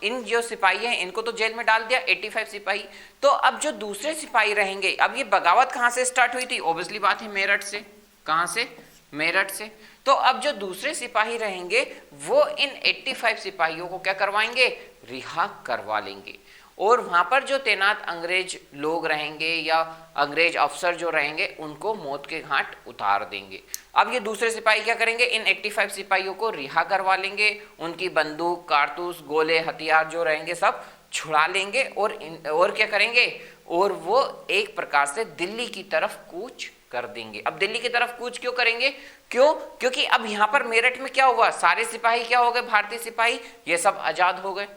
इन जो सिपाही हैं इनको तो जेल में डाल दिया 85 सिपाही। तो अब जो दूसरे सिपाही रहेंगे, अब ये बगावत कहां से स्टार्ट हुई थी, ऑब्वियसली बात है मेरठ से। कहां से, मेरठ से। तो अब जो दूसरे सिपाही रहेंगे वो इन 85 सिपाहियों को क्या करवाएंगे, रिहा करवा लेंगे। और वहां पर जो तैनात अंग्रेज लोग रहेंगे या अंग्रेज अफसर जो रहेंगे उनको मौत के घाट उतार देंगे। अब ये दूसरे सिपाही क्या करेंगे, इन 85 सिपाहियों को रिहा करवा लेंगे, उनकी बंदूक, कारतूस, गोले, हथियार जो रहेंगे सब छुड़ा लेंगे और क्या करेंगे, और वो एक प्रकार से दिल्ली की तरफ कूच कर देंगे। अब दिल्ली की तरफ कूच क्यों करेंगे, क्यों, क्योंकि अब यहाँ पर मेरठ में क्या हुआ, सारे सिपाही क्या हो गए, भारतीय सिपाही ये सब आजाद हो गए।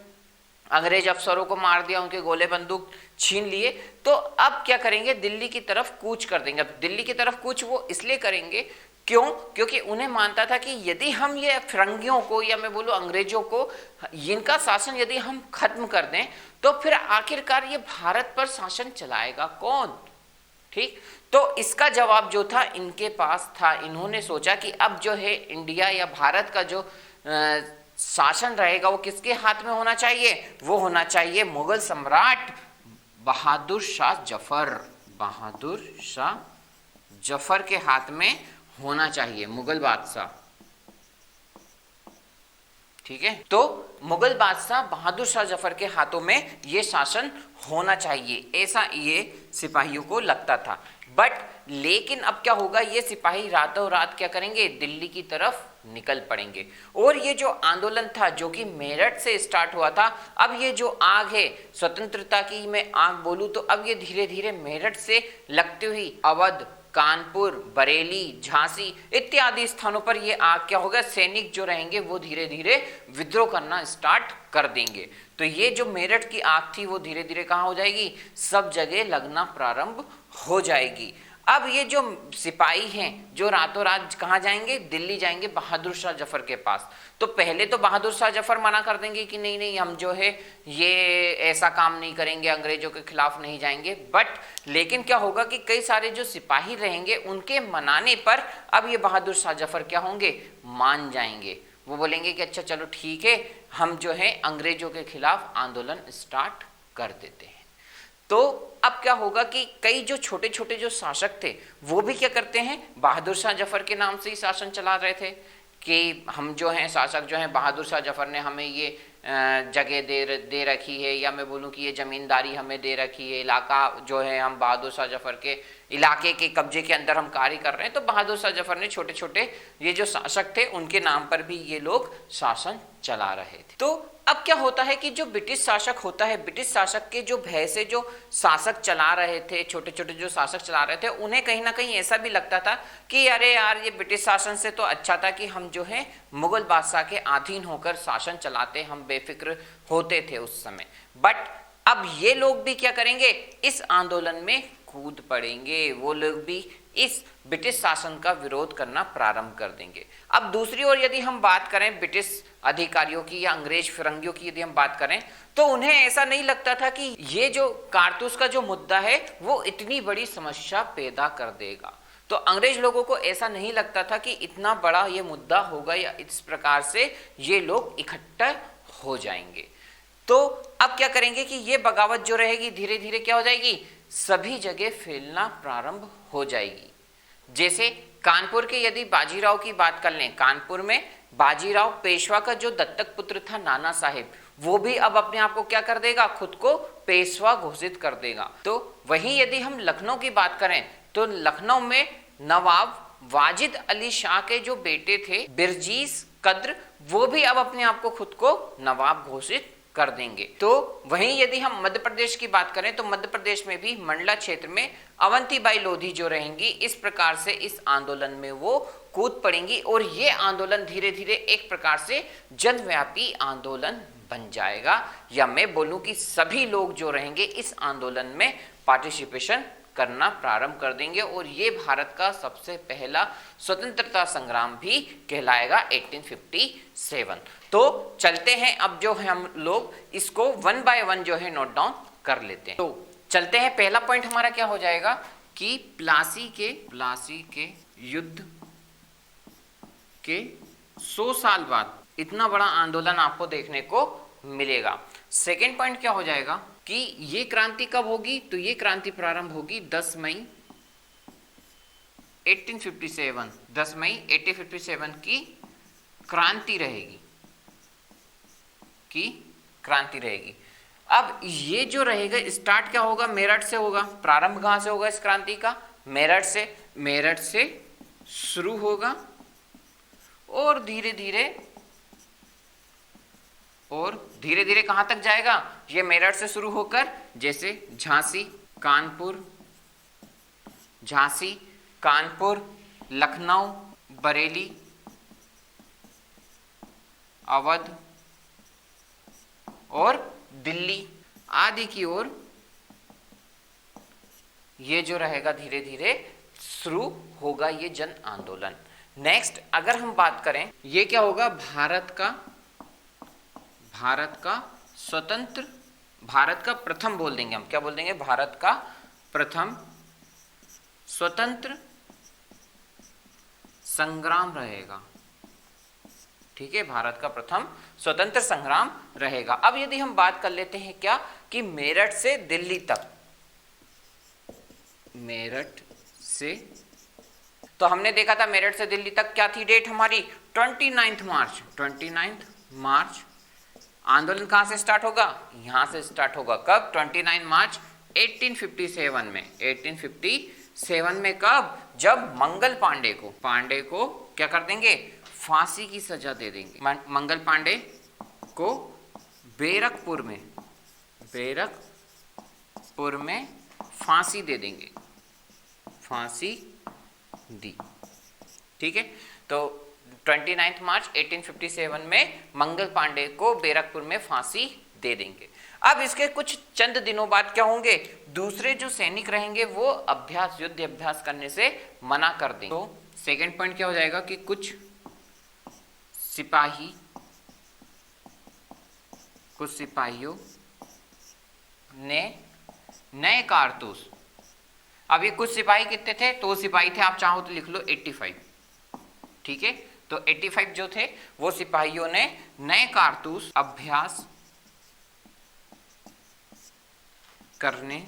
अंग्रेज अफसरों को मार दिया, उनके गोले बंदूक छीन लिए। तो अब क्या करेंगे, दिल्ली की तरफ कूच कर देंगे। अब दिल्ली की तरफ कूच वो इसलिए करेंगे, क्यों, क्योंकि उन्हें मानता था कि यदि हम ये फिरंगियों को, या मैं बोलूं अंग्रेजों को, इनका शासन यदि हम खत्म कर दें तो फिर आखिरकार ये भारत पर शासन चलाएगा कौन। ठीक, तो इसका जवाब जो था इनके पास था। इन्होंने सोचा कि अब जो है इंडिया या भारत का जो शासन रहेगा वो किसके हाथ में होना चाहिए, वो होना चाहिए मुगल सम्राट बहादुर शाह जफर। बहादुर शाह जफर के हाथ में होना चाहिए, मुगल बादशाह। ठीक है, तो मुगल बादशाह बहादुर शाह जफर के हाथों में ये शासन होना चाहिए, ऐसा ये सिपाहियों को लगता था। बट लेकिन अब क्या होगा, ये सिपाही रातों रात क्या करेंगे, दिल्ली की तरफ निकल पड़ेंगे। और ये जो आंदोलन था जो कि मेरठ से स्टार्ट हुआ था, अब ये जो आग है स्वतंत्रता की मैं आग बोलूं तो अब ये धीरे धीरे मेरठ से लगती हुई अवध, कानपुर, बरेली, झांसी इत्यादि स्थानों पर ये आग क्या होगा, सैनिक जो रहेंगे वो धीरे धीरे विद्रोह करना स्टार्ट कर देंगे। तो ये जो मेरठ की आग थी वो धीरे धीरे कहाँ हो जाएगी, सब जगह लगना प्रारंभ हो जाएगी। अब ये जो सिपाही हैं जो रातों रात कहाँ जाएंगे, दिल्ली जाएंगे बहादुर शाह जफर के पास। तो पहले तो बहादुर शाह जफर मना कर देंगे कि नहीं नहीं हम जो है ये ऐसा काम नहीं करेंगे, अंग्रेजों के खिलाफ नहीं जाएंगे। बट लेकिन क्या होगा कि कई सारे जो सिपाही रहेंगे उनके मनाने पर अब ये बहादुर शाह जफर क्या होंगे, मान जाएंगे। वो बोलेंगे कि अच्छा चलो ठीक है, हम जो है अंग्रेजों के खिलाफ आंदोलन स्टार्ट कर देते हैं। तो अब क्या होगा कि कई जो छोटे छोटे जो शासक थे वो भी क्या करते हैं, बहादुर शाह जफर के नाम से ही शासन चला रहे थे कि हम जो हैं शासक जो हैं, बहादुर शाह जफर ने हमें ये जगह दे रखी है, या मैं बोलूँ कि ये जमींदारी हमें दे रखी है, इलाका जो है हम बहादुर शाह जफर के इलाके के कब्जे के अंदर हम कार्य कर रहे हैं। तो बहादुर शाह जफर ने छोटे छोटे ये जो शासक थे उनके नाम पर भी ये लोग शासन चला रहे थे। तो अब क्या होता है कि जो ब्रिटिश शासक होता है, ब्रिटिश शासक के जो भय से जो शासक चला रहे थे, छोटे छोटे जो शासक चला रहे थे, उन्हें कहीं ना कहीं ऐसा भी लगता था कि अरे यार ये ब्रिटिश शासन से तो अच्छा था कि हम जो है मुगल बादशाह के अधीन होकर शासन चलाते, हम बेफिक्र होते थे उस समय। बट अब ये लोग भी क्या करेंगे, इस आंदोलन में कूद पड़ेंगे, वो लोग भी इस ब्रिटिश शासन का विरोध करना प्रारंभ कर देंगे। अब दूसरी ओर यदि हम बात करें ब्रिटिश अधिकारियों की या अंग्रेज फिरंगियों की यदि हम बात करें, तो उन्हें ऐसा नहीं लगता था कि ये जो कारतूस का जो मुद्दा है वो इतनी बड़ी समस्या पैदा कर देगा। तो अंग्रेज लोगों को ऐसा नहीं लगता था कि इतना बड़ा ये मुद्दा होगा या इस प्रकार से ये लोग इकट्ठा हो जाएंगे। तो अब क्या करेंगे कि ये बगावत जो रहेगी धीरे धीरे क्या हो जाएगी, सभी जगह फैलना प्रारंभ हो जाएगी। जैसे कानपुर के यदि बाजीराव की बात कर लें, कानपुर में बाजीराव पेशवा का जो दत्तक पुत्र था नाना साहेब, वो भी अब अपने आप को क्या कर देगा, खुद को पेशवा घोषित कर देगा। तो वहीं यदि हम लखनऊ की बात करें तो लखनऊ में नवाब वाजिद अली शाह के जो बेटे थे बिरजीस कद्र, वो भी अब अपने आप को खुद को नवाब घोषित कर देंगे। तो वहीं यदि हम मध्य प्रदेश की बात करें तो मध्य प्रदेश में भी मंडला क्षेत्र में अवंतीबाई लोधी जो रहेंगी, इस प्रकार से इस आंदोलन में वो कूद पड़ेंगी और ये आंदोलन धीरे धीरे एक प्रकार से जनव्यापी आंदोलन बन जाएगा, या मैं बोलूं कि सभी लोग जो रहेंगे इस आंदोलन में पार्टिसिपेशन करना प्रारंभ कर देंगे। और ये भारत का सबसे पहला स्वतंत्रता संग्राम भी कहलाएगा 1857। तो चलते हैं, अब जो है हम लोग इसको वन बाय वन जो है नोट डाउन कर लेते हैं। तो चलते हैं, पहला पॉइंट हमारा क्या हो जाएगा कि प्लासी के युद्ध के 100 साल बाद इतना बड़ा आंदोलन आपको देखने को मिलेगा। सेकेंड पॉइंट क्या हो जाएगा कि ये क्रांति कब होगी, तो ये क्रांति प्रारंभ होगी 10 मई 1857। 10 मई 1857 की क्रांति रहेगी। अब ये जो रहेगा स्टार्ट क्या होगा, मेरठ से होगा। प्रारंभ कहां से होगा इस क्रांति का, मेरठ से शुरू होगा और धीरे धीरे कहां तक जाएगा, ये मेरठ से शुरू होकर जैसे झांसी, कानपुर, लखनऊ, बरेली, अवध और दिल्ली आदि की ओर ये जो रहेगा धीरे धीरे शुरू होगा ये जन आंदोलन। नेक्स्ट अगर हम बात करें, ये क्या होगा, भारत का प्रथम बोल देंगे हम, क्या बोल देंगे, भारत का प्रथम स्वतंत्र संग्राम रहेगा। ठीक है, भारत का प्रथम स्वतंत्र संग्राम रहेगा। अब यदि हम बात कर लेते हैं क्या कि मेरठ से दिल्ली तक, तो हमने देखा था मेरठ से दिल्ली तक क्या थी डेट हमारी, 29 मार्च। आंदोलन कहां से स्टार्ट होगा, यहां से स्टार्ट होगा। कब, 29 मार्च 1857 में। 1857 में कब, जब मंगल पांडे को क्या कर देंगे, फांसी की सजा दे देंगे। मंगल पांडे को बैरकपुर में फांसी दे देंगे, फांसी दी। ठीक है, तो 29 मार्च 1857 में मंगल पांडे को बैरकपुर में फांसी दे देंगे। अब इसके कुछ चंद दिनों बाद क्या होंगे, दूसरे जो सैनिक रहेंगे वो अभ्यास, युद्ध अभ्यास करने से मना कर देंगे। तो सेकंड पॉइंट क्या हो जाएगा कि कुछ सिपाहियों ने नए कारतूस, अब ये कुछ सिपाही कितने थे, तो सिपाही थे, आप चाहो तो लिख लो 85, ठीक है। तो 85 जो थे वो सिपाहियों ने नए कारतूस अभ्यास करने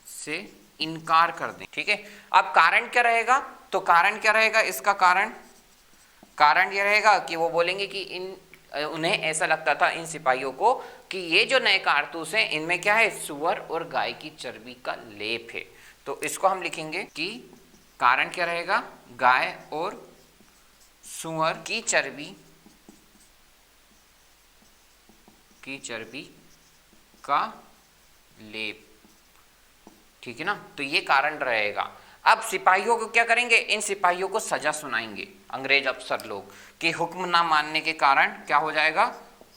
से इनकार कर दें, ठीक है। अब कारण क्या रहेगा, तो कारण क्या रहेगा, इसका कारण ये रहेगा कि वो बोलेंगे कि उन्हें ऐसा लगता था, इन सिपाहियों को, कि ये जो नए कारतूस हैं इनमें क्या है, सुअर और गाय की चर्बी का लेप है। तो इसको हम लिखेंगे कि कारण क्या रहेगा, गाय और सुअर की चर्बी का लेप, ठीक है ना। तो ये कारण रहेगा। अब सिपाहियों को क्या करेंगे, इन सिपाहियों को सजा सुनाएंगे अंग्रेज अफसर लोग कि हुक्म ना मानने के कारण क्या हो जाएगा,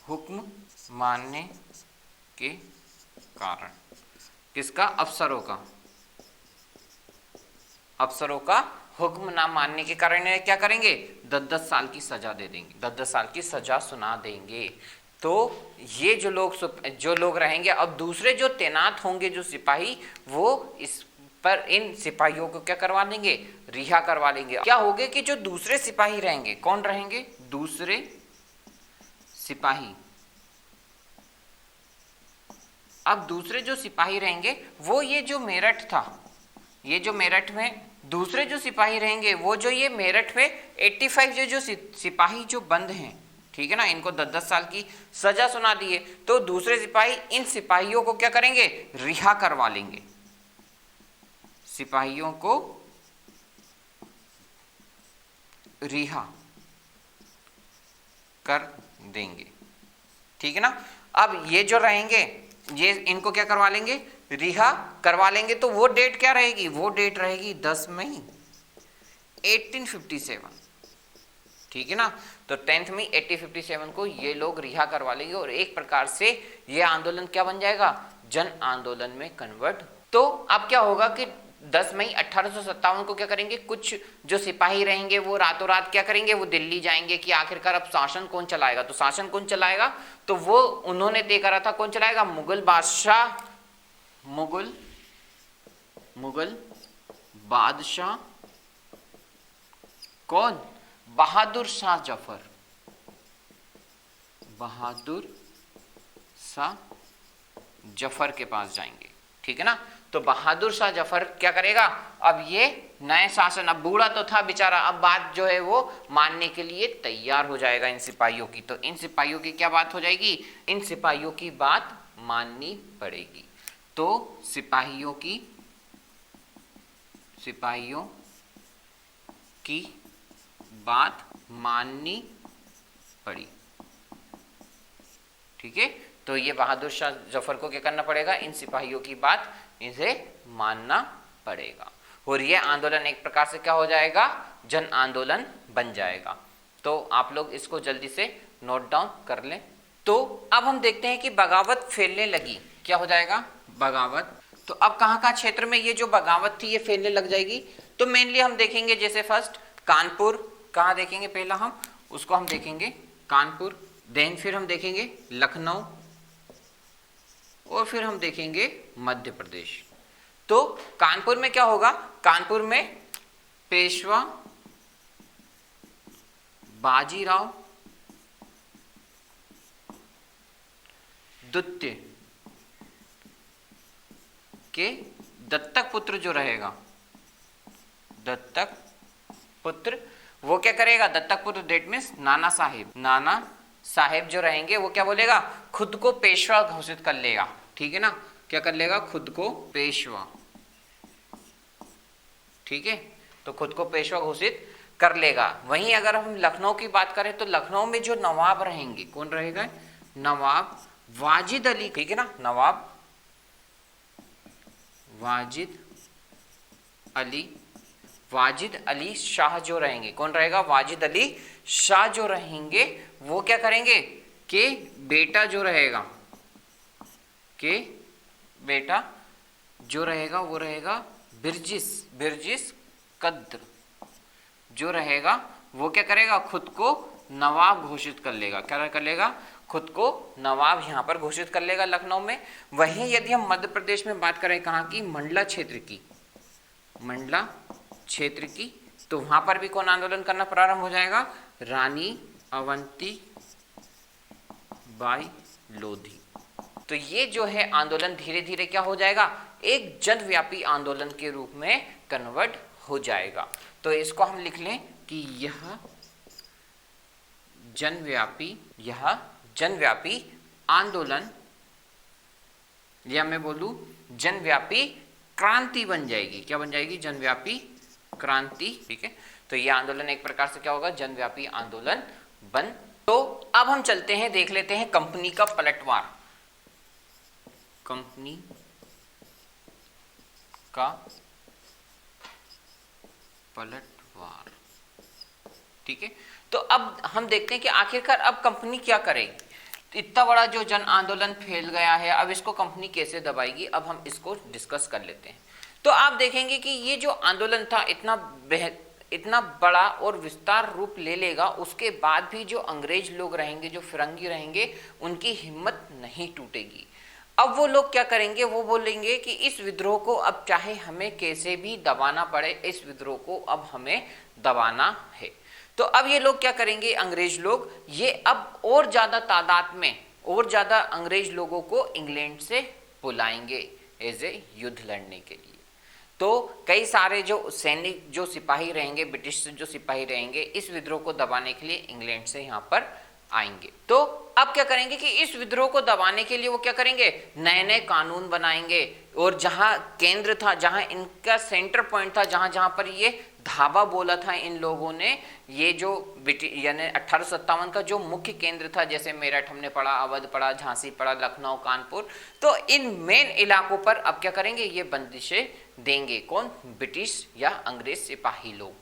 हुक्म मानने के कारण, किसका, अफसरों का हुक्म ना मानने के कारण क्या करेंगे, 10-10 साल की सजा दे देंगे, 10-10 साल की सजा सुना देंगे। तो ये जो लोग रहेंगे, अब दूसरे जो तैनात होंगे जो सिपाही, वो इस पर इन सिपाहियों को क्या करवा देंगे, रिहा करवा लेंगे। क्या होगा कि जो दूसरे सिपाही रहेंगे, कौन रहेंगे, दूसरे सिपाही, अब दूसरे जो सिपाही रहेंगे वो ये जो मेरठ था, ये जो मेरठ में दूसरे जो सिपाही रहेंगे वो जो ये मेरठ में 85 जो सिपाही जो बंद हैं, ठीक है ना, इनको 10-10 साल की सजा सुना दिए, तो दूसरे सिपाही इन सिपाहियों को क्या करेंगे, रिहा करवा लेंगे, सिपाहियों को रिहा कर देंगे, ठीक है ना। अब ये जो रहेंगे ये इनको क्या करवा लेंगे, रिहा करवा लेंगे। तो वो डेट क्या रहेगी, वो डेट रहेगी 10 मई 1857, ठीक है ना। तो 10 मई 1857 को ये लोग रिहा करवा लेंगे और एक प्रकार से ये आंदोलन क्या बन जाएगा, जन आंदोलन में कन्वर्ट। तो अब क्या होगा कि 10 मई 1857 को क्या करेंगे, कुछ जो सिपाही रहेंगे वो रातों रात क्या करेंगे, वो दिल्ली जाएंगे कि आखिरकार अब शासन कौन चलाएगा। तो शासन कौन चलाएगा, तो वो उन्होंने तय करा था, कौन चलाएगा, मुगल बादशाह कौन, बहादुर शाह जफर के पास जाएंगे, ठीक है ना। तो बहादुर शाह जफर क्या करेगा, अब ये नए शासन, अब बूढ़ा तो था बेचारा, अब बात जो है वो मानने के लिए तैयार हो जाएगा इन सिपाहियों की। तो इन सिपाहियों की क्या बात हो जाएगी, इन सिपाहियों की बात माननी पड़ेगी। तो सिपाहियों की बात माननी पड़ी, ठीक है। तो ये बहादुर शाह जफर को क्या करना पड़ेगा, इन सिपाहियों की बात इसे मानना पड़ेगा और ये आंदोलन एक प्रकार से क्या हो जाएगा, जन आंदोलन बन जाएगा। तो आप लोग इसको जल्दी से नोट डाउन कर लें। तो अब हम देखते हैं कि बगावत फैलने लगी, क्या हो जाएगा, बगावत। तो अब कहाँ क्षेत्र में ये जो बगावत थी ये फैलने लग जाएगी। तो मेनली हम देखेंगे जैसे फर्स्ट कानपुर, कहाँ देखेंगे, पहला हम उसको हम देखेंगे कानपुर, देन फिर हम देखेंगे लखनऊ और फिर हम देखेंगे मध्य प्रदेश। तो कानपुर में क्या होगा, कानपुर में पेशवा बाजीराव द्वितीय के दत्तक पुत्र जो रहेगा, दत्तक पुत्र, वो क्या करेगा, दत्तक पुत्र दैट मीन्स नाना साहेब जो रहेंगे वो क्या बोलेगा, खुद को पेशवा घोषित कर लेगा, ठीक है ना। क्या कर लेगा, खुद को पेशवा, ठीक है। तो खुद को पेशवा घोषित कर लेगा। वहीं अगर हम लखनऊ की बात करें तो लखनऊ में जो नवाब रहेंगे, कौन रहेगा, नवाब वाजिद अली, ठीक है ना, नवाब वाजिद अली शाह जो रहेंगे, कौन रहेगा, वाजिद अली शाह जो रहेंगे वो क्या करेंगे, के बेटा जो रहेगा, के बेटा जो रहेगा वो रहेगा बिरजिस कद्र जो रहेगा वो क्या करेगा, खुद को नवाब घोषित कर लेगा। क्या कर लेगा, खुद को नवाब यहाँ पर घोषित कर लेगा लखनऊ में। वहीं यदि हम मध्य प्रदेश में बात करें कहाँ की, मंडला क्षेत्र की, तो वहां पर भी कौन आंदोलन करना प्रारंभ हो जाएगा, रानी अवंती बाई लोधी। तो ये जो है आंदोलन धीरे धीरे क्या हो जाएगा, एक जनव्यापी आंदोलन के रूप में कन्वर्ट हो जाएगा। तो इसको हम लिख लें कि यह जनव्यापी आंदोलन, या मैं बोलूं जनव्यापी क्रांति बन जाएगी। क्या बन जाएगी, जनव्यापी क्रांति। ठीक है, तो यह आंदोलन एक प्रकार से क्या होगा, जनव्यापी आंदोलन बन। तो अब हम चलते हैं, देख लेते हैं कंपनी का पलटवार। कंपनी का पलटवार। ठीक है, तो अब हम देखते हैं कि आखिरकार अब कंपनी क्या करेगी। इतना बड़ा जो जन आंदोलन फैल गया है, अब इसको कंपनी कैसे दबाएगी, अब हम इसको डिस्कस कर लेते हैं। तो आप देखेंगे कि ये जो आंदोलन था इतना बड़ा और विस्तार रूप ले लेगा, उसके बाद भी जो अंग्रेज लोग रहेंगे, जो फिरंगी रहेंगे, उनकी हिम्मत नहीं टूटेगी। अब वो लोग क्या करेंगे, वो बोलेंगे कि इस विद्रोह को अब चाहे हमें कैसे भी दबाना पड़े, इस विद्रोह को अब हमें दबाना है। तो अब ये लोग क्या करेंगे, अंग्रेज लोग, ये अब और ज्यादा तादाद में और ज्यादा अंग्रेज लोगों को इंग्लैंड से बुलाएंगे एज ए युद्ध लड़ने के लिए। तो कई सारे जो सैनिक, जो सिपाही रहेंगे, ब्रिटिश जो सिपाही रहेंगे, इस विद्रोह को दबाने के लिए इंग्लैंड से यहाँ पर आएंगे। तो अब क्या करेंगे कि इस विद्रोह को दबाने के लिए वो क्या करेंगे, नए नए कानून बनाएंगे। और जहां केंद्र था, जहां इनका सेंटर पॉइंट था, जहां जहां पर ये धावा बोला था इन लोगों ने, ये जो यानी 1857 का जो मुख्य केंद्र था, जैसे मेरठ हमने पढ़ा, अवध पढ़ा, झांसी पढ़ा, लखनऊ, कानपुर, तो इन मेन इलाकों पर अब क्या करेंगे, ये बंदिशें देंगे। कौन, ब्रिटिश या अंग्रेज सिपाही लोग।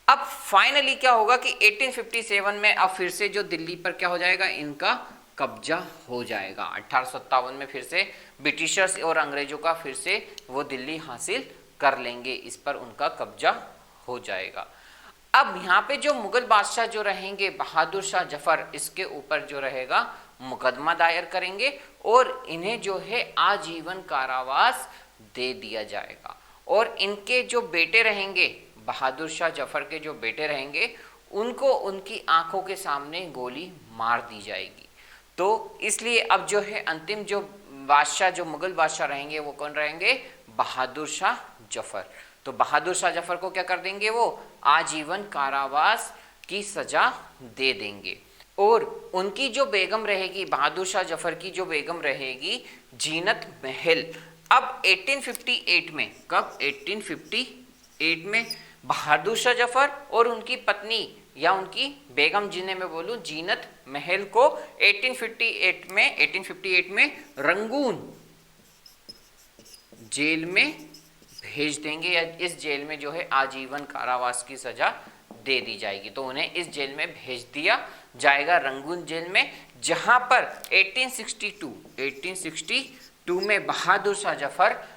अब फाइनली क्या होगा कि 1857 में अब फिर से जो दिल्ली पर क्या हो जाएगा, इनका कब्जा हो जाएगा। 1857 में फिर से ब्रिटिशर्स और अंग्रेजों का फिर से वो दिल्ली हासिल कर लेंगे, इस पर उनका कब्जा हो जाएगा। अब यहाँ पे जो मुगल बादशाह जो रहेंगे, बहादुर शाह जफर, इसके ऊपर जो रहेगा मुकदमा दायर करेंगे और इन्हें जो है आजीवन कारावास दे दिया जाएगा। और इनके जो बेटे रहेंगे, बहादुर शाह जफर के जो बेटे रहेंगे, उनको उनकी आंखों के सामने गोली मार दी जाएगी। तो इसलिए अब जो है अंतिम जो बादशाह, जो मुगल बादशाह रहेंगे, वो कौन रहेंगे, बहादुर शाह जफर। तो बहादुर शाह जफर को क्या कर देंगे, वो आजीवन कारावास की सजा दे देंगे। और उनकी जो बेगम रहेगी, बहादुर शाह जफर की जो बेगम रहेगी, जीनत महल, अब 1858 में, कब, 1858 में बहादुर शाह जफर और उनकी पत्नी या उनकी बेगम, जिन्हें मैं बोलूं जीनत महल, को 1858 में रंगून जेल में भेज देंगे, या इस जेल में जो है आजीवन कारावास की सजा दे दी जाएगी। तो उन्हें इस जेल में भेज दिया जाएगा, रंगून जेल में, जहां पर 1862 में बहादुर शाह जफर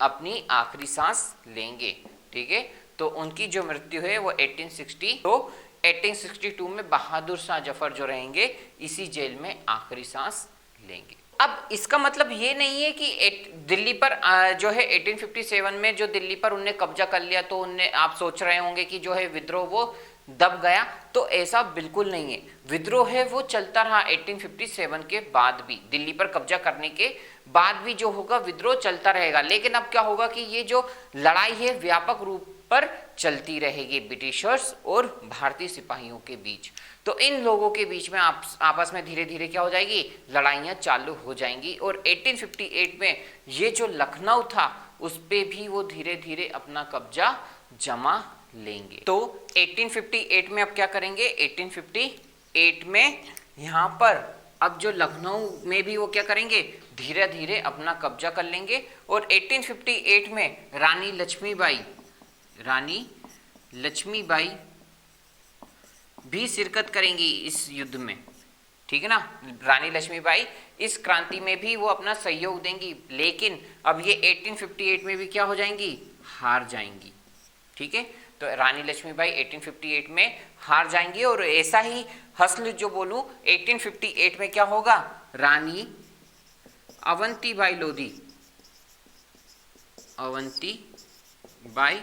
अपनी आखिरी सांस लेंगे। ठीक है, तो उनकी जो मृत्यु है वो 1862 में बहादुर शाह जफर जो रहेंगे इसी जेल में आखिरी सांस लेंगे। अब इसका मतलब ये नहीं है कि दिल्ली पर जो है 1857 में जो दिल्ली पर उनने कब्जा कर लिया, तो उनने, आप सोच रहे होंगे कि जो है विद्रोह वो दब गया, तो ऐसा बिल्कुल नहीं है। विद्रोह है वो चलता रहा 1857 के बाद भी, दिल्ली पर कब्जा करने के बाद भी जो होगा विद्रोह चलता रहेगा। लेकिन अब क्या होगा कि ये जो लड़ाई है व्यापक रूप पर चलती रहेगी ब्रिटिशर्स और भारतीय सिपाहियों के बीच। तो इन लोगों के बीच में आपस में धीरे धीरे क्या हो जाएगी, लड़ाइयाँ चालू हो जाएंगी। और 1858 में ये जो लखनऊ था उस पे भी वो धीरे धीरे अपना कब्जा जमा लेंगे। तो 1858 में अब क्या करेंगे, 1858 में यहाँ पर अब जो लखनऊ में भी वो क्या करेंगे, धीरे धीरे अपना कब्जा कर लेंगे। और 1858 में रानी लक्ष्मीबाई भी शिरकत करेंगी इस युद्ध में। ठीक है ना। रानी लक्ष्मीबाई इस क्रांति में भी वो अपना सहयोग देंगी, लेकिन अब ये 1858 में भी क्या हो जाएंगी, हार जाएंगी। ठीक है, तो रानी लक्ष्मीबाई 1858 में हार जाएंगी और ऐसा ही हसल जो बोलूं 1858 में क्या होगा, रानी अवंतीबाई लोधी, अवंतीबाई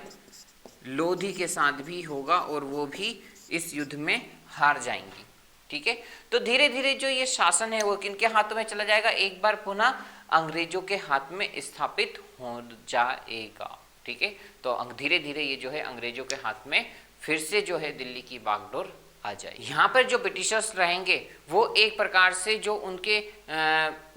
लोधी के साथ भी होगा और वो भी इस युद्ध में हार जाएंगी। ठीक है, तो धीरे धीरे जो ये शासन है वो किनके हाथों में चला जाएगा, एक बार पुनः अंग्रेजों के हाथ में स्थापित हो जाएगा। ठीक है, तो धीरे धीरे ये जो है अंग्रेजों के हाथ में फिर से जो है दिल्ली की बागडोर आ जाए। यहाँ पर जो ब्रिटिशर्स रहेंगे वो एक प्रकार से जो उनके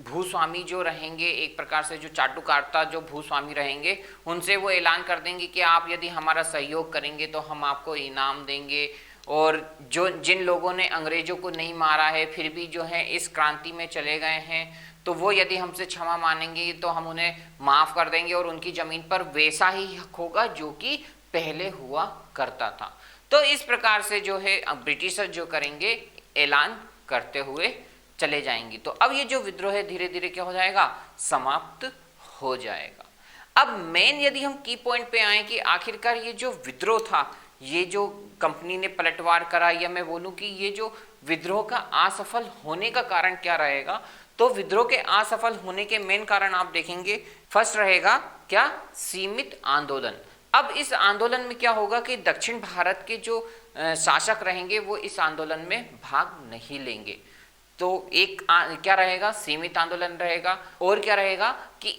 भूस्वामी जो रहेंगे, एक प्रकार से जो चाटुकारिता जो भूस्वामी रहेंगे, उनसे वो ऐलान कर देंगे कि आप यदि हमारा सहयोग करेंगे तो हम आपको इनाम देंगे, और जो जिन लोगों ने अंग्रेजों को नहीं मारा है फिर भी जो है इस क्रांति में चले गए हैं, तो वो यदि हमसे क्षमा मानेंगे तो हम उन्हें माफ़ कर देंगे और उनकी ज़मीन पर वैसा ही हक होगा जो कि पहले हुआ करता था। तो इस प्रकार से जो है ब्रिटिशर जो करेंगे ऐलान करते हुए चले जाएंगे। तो अब ये जो विद्रोह है धीरे धीरे क्या हो जाएगा, समाप्त हो जाएगा। अब मेन यदि हम की पॉइंट पे आए कि आखिरकार ये जो विद्रोह था, ये जो कंपनी ने पलटवार करा, या मैं बोलूं कि ये जो विद्रोह का असफल होने का कारण क्या रहेगा, तो विद्रोह के असफल होने के मेन कारण आप देखेंगे, फर्स्ट रहेगा क्या, सीमित आंदोलन। अब इस आंदोलन में क्या होगा कि दक्षिण भारत के जो शासक रहेंगे वो इस आंदोलन में भाग नहीं लेंगे। तो एक क्या रहेगा, सीमित आंदोलन रहेगा, और क्या रहेगा कि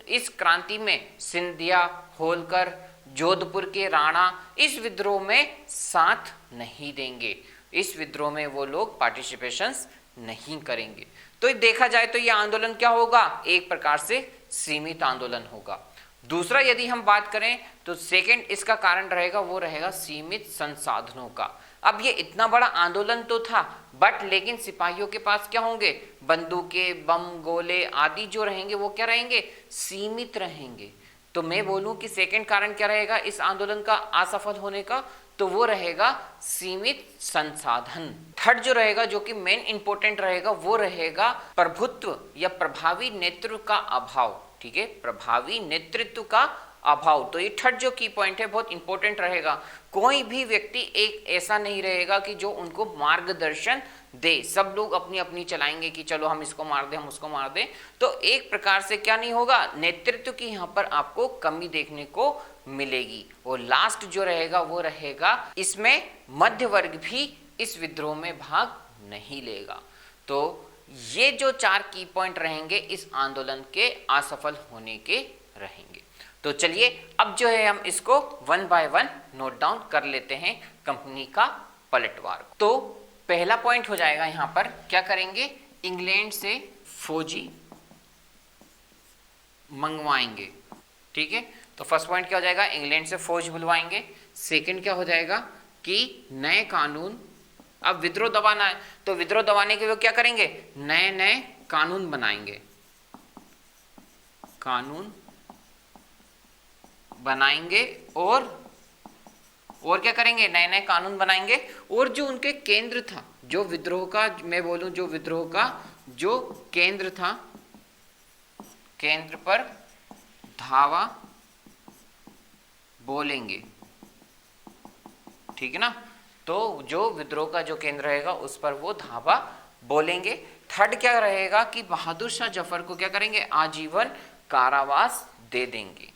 इस क्रांति में सिंधिया, होलकर, जोधपुर के राणा इस विद्रोह में साथ नहीं देंगे, इस विद्रोह में वो लोग पार्टिसिपेशंस नहीं करेंगे। तो देखा जाए तो ये आंदोलन क्या होगा, एक प्रकार से सीमित आंदोलन होगा। दूसरा यदि हम बात करें तो सेकंड इसका कारण रहेगा वो रहेगा सीमित संसाधनों का। अब ये इतना बड़ा आंदोलन तो था, बट लेकिन सिपाहियों के पास क्या होंगे, बंदूकें, बम, गोले आदि जो रहेंगे वो क्या रहेंगे, सीमित रहेंगे। तो मैं बोलूं कि सेकंड कारण क्या रहेगा इस आंदोलन का असफल होने का, तो वो रहेगा सीमित संसाधन। थर्ड जो रहेगा, जो कि मेन इंपॉर्टेंट रहेगा, वो रहेगा प्रभुत्व या प्रभावी नेतृत्व का अभाव। ठीक है, प्रभावी नेतृत्व का अभाव। तो ये थर्ड जो की पॉइंट है बहुत इंपॉर्टेंट रहेगा। कोई भी व्यक्ति एक ऐसा नहीं रहेगा कि जो उनको मार्गदर्शन दे, सब लोग अपनी अपनी चलाएंगे कि चलो हम इसको मार दें, हम उसको मार दें। तो एक प्रकार से क्या नहीं होगा, नेतृत्व की यहाँ पर आपको कमी देखने को मिलेगी। और लास्ट जो रहेगा वो रहेगा, इसमें मध्य वर्ग भी इस विद्रोह में भाग नहीं लेगा। तो ये जो चार की पॉइंट रहेंगे इस आंदोलन के असफल होने के रहेंगे। तो चलिए अब जो है हम इसको one by one note down कर लेते हैं, कंपनी का पलटवार। तो पहला पॉइंट हो जाएगा यहां पर, क्या करेंगे, इंग्लैंड से फौजी मंगवाएंगे। ठीक है, तो फर्स्ट पॉइंट क्या हो जाएगा, इंग्लैंड से फौज बुलवाएंगे। सेकंड क्या हो जाएगा कि नए कानून, अब विद्रोह दबाना है तो विद्रोह दबाने के लिए क्या करेंगे, नए नए कानून बनाएंगे, कानून बनाएंगे और क्या करेंगे, नए नए कानून बनाएंगे। और जो उनके केंद्र था, जो विद्रोह का, मैं बोलूं जो विद्रोह का जो केंद्र था, केंद्र पर धावा बोलेंगे। ठीक है ना, तो जो विद्रोह का जो केंद्र रहेगा उस पर वो धावा बोलेंगे। थर्ड क्या रहेगा कि बहादुर शाह जफर को क्या करेंगे, आजीवन कारावास दे देंगे।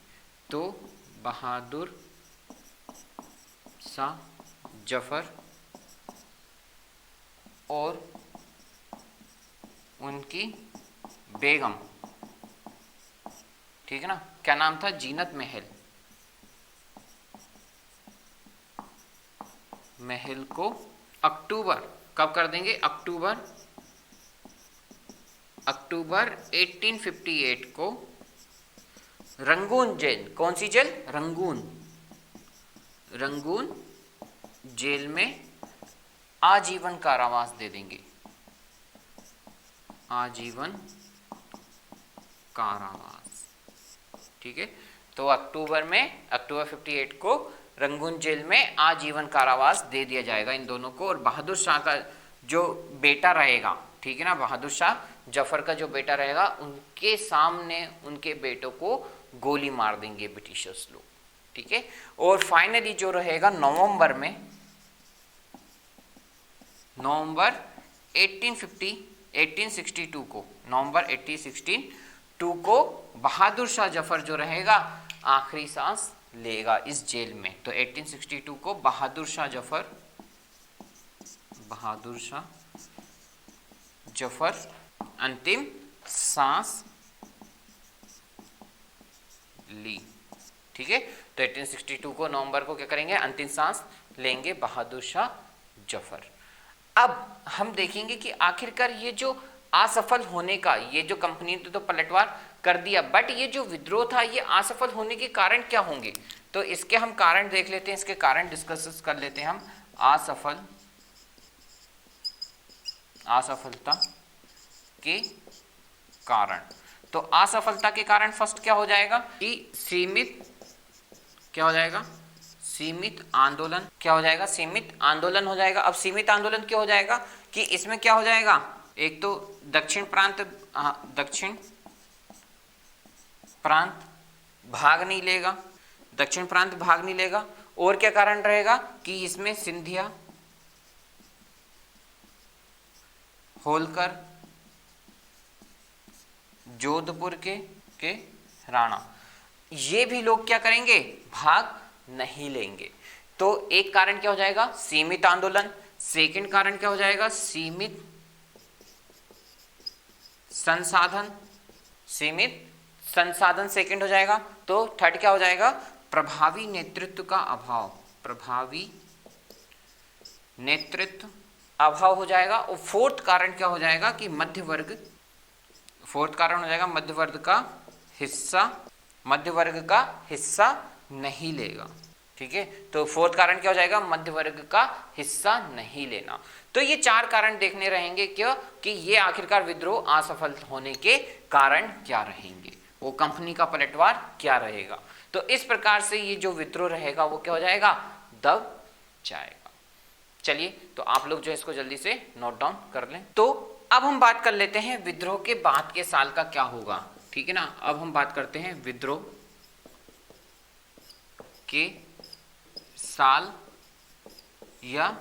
तो बहादुर शाह जफर और उनकी बेगम, ठीक है ना, क्या नाम था, जीनत महल को अक्टूबर, कब कर देंगे, अक्टूबर 1858 को रंगून जेल, कौन सी जेल, रंगून जेल में आजीवन कारावास दे देंगे, आजीवन कारावास। ठीक है, तो अक्टूबर 58 को रंगून जेल में आजीवन कारावास दे दिया जाएगा इन दोनों को। और बहादुर शाह का जो बेटा रहेगा, ठीक है ना, बहादुर शाह जफर का जो बेटा रहेगा उनके सामने उनके बेटों को गोली मार देंगे ब्रिटिशर्स लोग, ठीक है। और फाइनली जो रहेगा नवंबर 1862 को, नवंबर 1862 को बहादुर शाह जफर जो रहेगा आखिरी सांस लेगा इस जेल में। तो 1862 को बहादुर शाह जफर अंतिम सांस ली, ठीक है। तो 1862 को नवंबर को क्या करेंगे, अंतिम सांस लेंगे बहादुर शाह जफर। अब हम देखेंगे कि आखिरकार ये जो असफल होने का, ये जो कंपनी ने तो पलटवार कर दिया, बट ये जो विद्रोह था ये असफल होने के कारण क्या होंगे, तो इसके हम कारण देख लेते हैं, इसके कारण डिस्कस कर लेते हैं हम। असफलता के कारण, तो असफलता के कारण फर्स्ट क्या हो जाएगा कि सीमित आंदोलन, क्या हो जाएगा, सीमित आंदोलन हो जाएगा। अब सीमित आंदोलन क्यों हो जाएगा कि इसमें क्या हो जाएगा, एक तो दक्षिण प्रांत भाग नहीं लेगा, दक्षिण प्रांत भाग नहीं लेगा। और क्या कारण रहेगा कि इसमें सिंधिया, होलकर, जोधपुर के राणा, ये भी लोग क्या करेंगे, भाग नहीं लेंगे। तो एक कारण क्या हो जाएगा, सीमित आंदोलन। सेकंड कारण क्या हो जाएगा, सीमित संसाधन सेकंड हो जाएगा। तो थर्ड क्या हो जाएगा, प्रभावी नेतृत्व का अभाव, प्रभावी नेतृत्व अभाव हो जाएगा। और फोर्थ कारण क्या हो जाएगा कि मध्यवर्ग, फोर्थ कारण हो जाएगा मध्यवर्ग का हिस्सा नहीं लेगा, ठीक है। तो फोर्थ कारण क्या हो जाएगा, मध्यवर्ग का हिस्सा नहीं लेना। तो ये चार कारण देखने रहेंगे क्यों कि ये आखिरकार विद्रोह असफल होने के कारण क्या रहेंगे, वो कंपनी का पलटवार क्या रहेगा। तो इस प्रकार से ये जो विद्रोह रहेगा वो क्या हो जाएगा, दब जाएगा। चलिए तो आप लोग जो इसको जल्दी से नोट डाउन कर लें। तो अब हम बात कर लेते हैं विद्रोह के बाद के साल का क्या होगा, ठीक है ना। अब हम बात करते हैं विद्रोह के साल या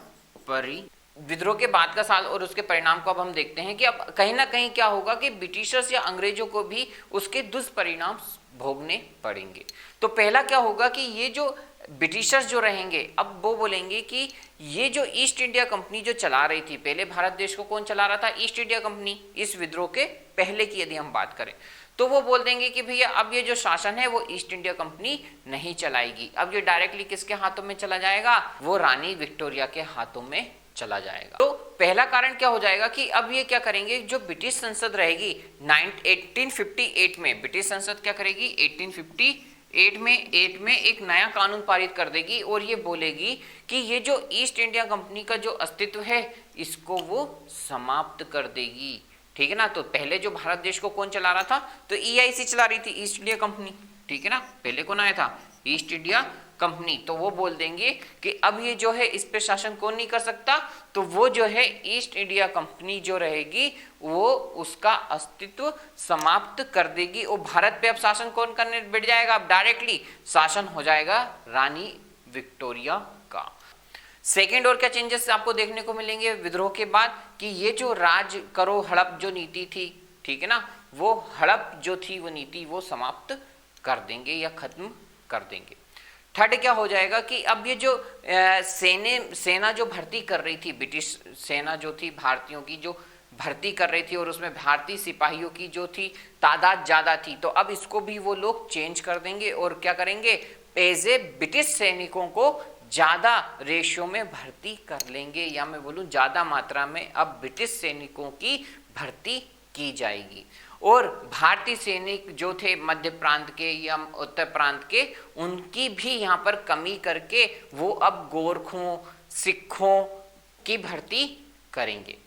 विद्रोह के बाद का साल और उसके परिणाम को अब हम देखते हैं कि अब कहीं ना कहीं क्या होगा कि ब्रिटिशर्स या अंग्रेजों को भी उसके दुष्परिणाम भोगने पड़ेंगे। तो पहला क्या होगा कि ये जो ब्रिटिशर्स जो रहेंगे, अब वो बोलेंगे कि ये जो ईस्ट इंडिया कंपनी जो चला रही थी, पहले भारत देश को कौन चला रहा था, ईस्ट इंडिया कंपनी। इस विद्रोह के पहले की यदि हम बात करें तो वो बोल देंगे कि भैया अब ये जो शासन है वो ईस्ट इंडिया कंपनी नहीं चलाएगी, अब ये डायरेक्टली किसके हाथों में चला जाएगा, वो रानी विक्टोरिया के हाथों में चला जाएगा। तो पहला कारण क्या हो जाएगा कि अब ये क्या करेंगे, जो ब्रिटिश संसद रहेगी 1858 में, ब्रिटिश संसद क्या करेगी 1858 में एक नया कानून पारित कर देगी और ये बोलेगी कि ये जो ईस्ट इंडिया कंपनी का जो अस्तित्व है इसको वो समाप्त कर देगी, ठीक है ना। तो पहले जो भारत देश को कौन चला रहा था, तो EIC चला रही थी, ईस्ट इंडिया कंपनी, ठीक है ना। पहले कौन आया था, ईस्ट इंडिया कंपनी। तो वो बोल देंगे कि अब ये जो है इस पे शासन कौन नहीं कर सकता, तो वो जो है ईस्ट इंडिया कंपनी जो रहेगी वो उसका अस्तित्व समाप्त कर देगी और भारत पे अब शासन कौन करने बैठ जाएगा, अब डायरेक्टली शासन हो जाएगा रानी विक्टोरिया का। सेकेंड और क्या चेंजेस आपको देखने को मिलेंगे विद्रोह के बाद कि ये जो राज करो हड़प जो नीति थी, ठीक है ना, वो हड़प जो थी वो नीति वो समाप्त कर देंगे या खत्म कर देंगे। थर्ड क्या हो जाएगा कि अब ये जो सेना जो भर्ती कर रही थी, ब्रिटिश सेना जो थी भारतीयों की जो भर्ती कर रही थी और उसमें भारतीय सिपाहियों की जो थी तादाद ज्यादा थी, तो अब इसको भी वो लोग चेंज कर देंगे और क्या करेंगे, एज ए ब्रिटिश सैनिकों को ज्यादा रेशियो में भर्ती कर लेंगे, या मैं बोलूं ज्यादा मात्रा में अब ब्रिटिश सैनिकों की भर्ती की जाएगी। और भारतीय सैनिक जो थे मध्य प्रांत के या उत्तर प्रांत के, उनकी भी यहाँ पर कमी करके वो अब गोरखों सिखों की भर्ती करेंगे।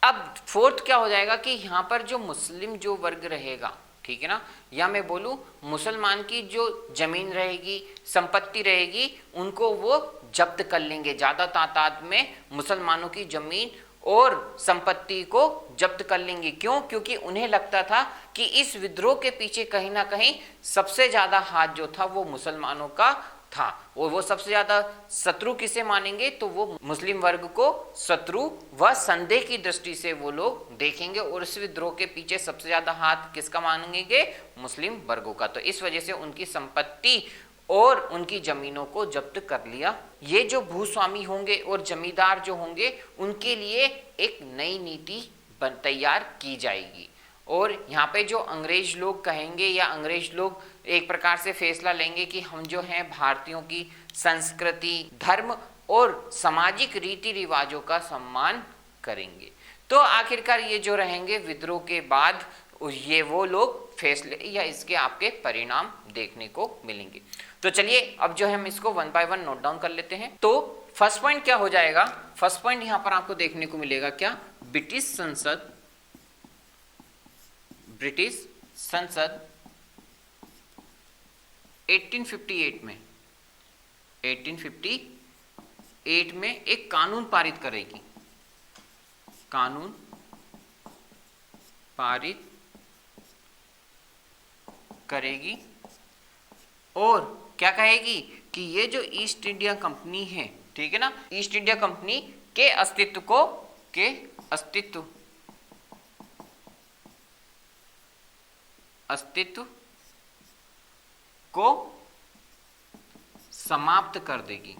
अब फोर्थ क्या हो जाएगा कि यहाँ पर जो मुस्लिम जो वर्ग रहेगा, ठीक है ना, या मैं बोलूं मुसलमान की जो जमीन रहेगी संपत्ति रहेगी उनको वो जब्त कर लेंगे, ज्यादा तादाद में मुसलमानों की जमीन और संपत्ति को जब्त कर लेंगे। क्यों? क्योंकि उन्हें लगता था कि इस विद्रोह के पीछे कहीं ना कहीं सबसे ज्यादा हाथ जो था वो मुसलमानों का था, और वो सबसे ज्यादा शत्रु किसे मानेंगे, तो वो मुस्लिम वर्ग को शत्रु व संदेह की दृष्टि से वो लोग देखेंगे, और इस विद्रोह के पीछे सबसे ज्यादा हाथ किसका मानेंगे? मुस्लिम वर्गों का। तो इस वजह से उनकी संपत्ति और उनकी जमीनों को जब्त कर लिया। ये जो भूस्वामी होंगे और जमींदार जो होंगे उनके लिए एक नई नीति तैयार की जाएगी, और यहाँ पे जो अंग्रेज लोग कहेंगे या अंग्रेज लोग एक प्रकार से फैसला लेंगे कि हम जो हैं भारतीयों की संस्कृति, धर्म और सामाजिक रीति रिवाजों का सम्मान करेंगे। तो आखिरकार ये जो रहेंगे विद्रोह के बाद ये वो लोग फैसले या इसके आपके परिणाम देखने को मिलेंगे। तो चलिए अब जो है हम इसको one by one note down कर लेते हैं। तो फर्स्ट पॉइंट क्या हो जाएगा? फर्स्ट पॉइंट यहां पर आपको देखने को मिलेगा क्या? ब्रिटिश संसद 1858 में एक कानून पारित करेगी। कानून पारित करेगी और क्या कहेगी कि ये जो ईस्ट इंडिया कंपनी है, ठीक है ना, ईस्ट इंडिया कंपनी के अस्तित्व को समाप्त कर देगी।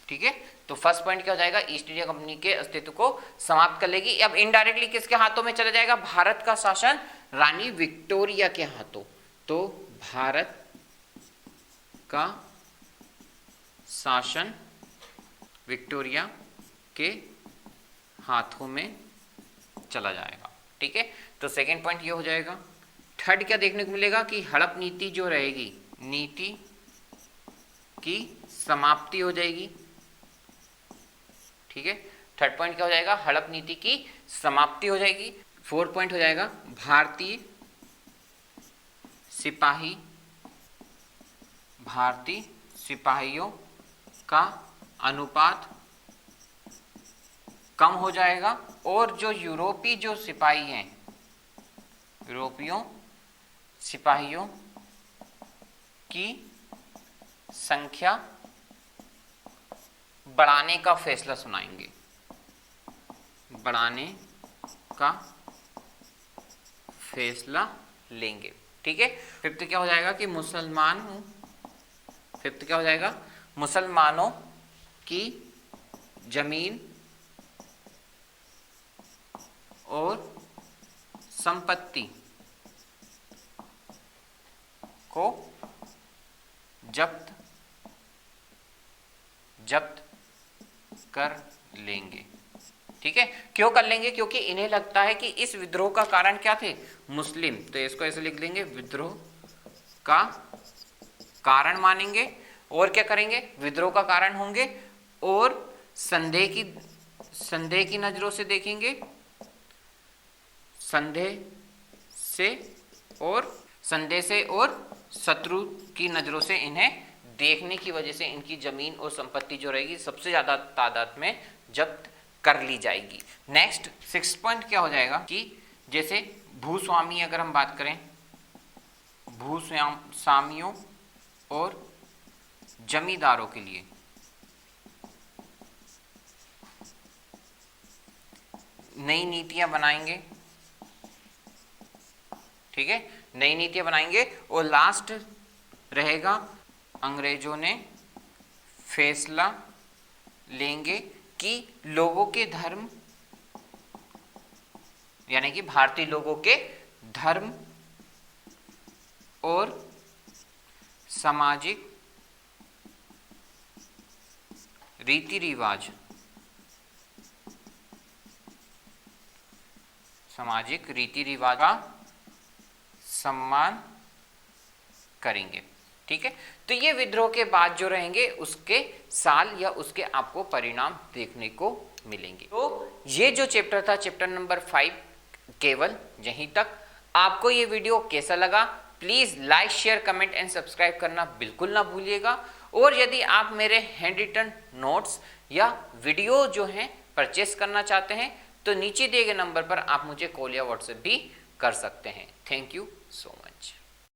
ठीक है, तो फर्स्ट पॉइंट क्या हो जाएगा? ईस्ट इंडिया कंपनी के अस्तित्व को समाप्त कर लेगी। अब इनडायरेक्टली किसके हाथों में चला जाएगा? भारत का शासन रानी विक्टोरिया के हाथों। तो भारत का शासन विक्टोरिया के हाथों में चला जाएगा। ठीक है, तो सेकेंड पॉइंट ये हो जाएगा। थर्ड क्या देखने को मिलेगा कि हड़प नीति जो रहेगी, नीति की समाप्ति हो जाएगी। ठीक है, थर्ड पॉइंट क्या हो जाएगा? हड़प नीति की समाप्ति हो जाएगी। फोर्थ पॉइंट हो जाएगा भारतीय सिपाहियों का अनुपात कम हो जाएगा, और जो यूरोपीय जो सिपाही हैं, यूरोपियों सिपाहियों की संख्या बढ़ाने का फैसला सुनाएंगे। बढ़ाने का फैसला लेंगे। ठीक है, फिफ्थ क्या हो जाएगा कि मुसलमानों की जमीन और संपत्ति को जब्त कर लेंगे। ठीक है, क्यों कर लेंगे? क्योंकि इन्हें लगता है कि इस विद्रोह का कारण क्या थे? मुस्लिम। तो इसको ऐसे लिख देंगे, विद्रोह का कारण मानेंगे, और क्या करेंगे? विद्रोह का कारण होंगे, और संदेह की नजरों से देखेंगे, संदेह से और शत्रु की नजरों से इन्हें देखने की वजह से इनकी जमीन और संपत्ति जो रहेगी सबसे ज्यादा तादाद में जब्त कर ली जाएगी। नेक्स्ट सिक्स पॉइंट क्या हो जाएगा कि जैसे भूस्वामी, अगर हम बात करें भूस्वामियों और जमींदारों के लिए नई नीतियां बनाएंगे। ठीक है, नई नीतियां बनाएंगे, और लास्ट रहेगा अंग्रेजों ने फैसला लेंगे कि लोगों के धर्म, यानी कि भारतीय लोगों के धर्म और सामाजिक रीति रिवाज का सम्मान करेंगे। ठीक है, तो ये विद्रोह के बाद जो रहेंगे उसके साल या उसके आपको परिणाम देखने को मिलेंगे। तो ये जो चैप्टर था, चैप्टर नंबर 5, केवल यहीं तक। आपको ये वीडियो कैसा लगा please like share comment and subscribe करना बिल्कुल ना भूलिएगा। और यदि आप मेरे हैंड रिटन नोट्स या वीडियो जो हैं परचेस करना चाहते हैं तो नीचे दिए गए नंबर पर आप मुझे कॉल या व्हाट्सएप भी कर सकते हैं। Thank you so much.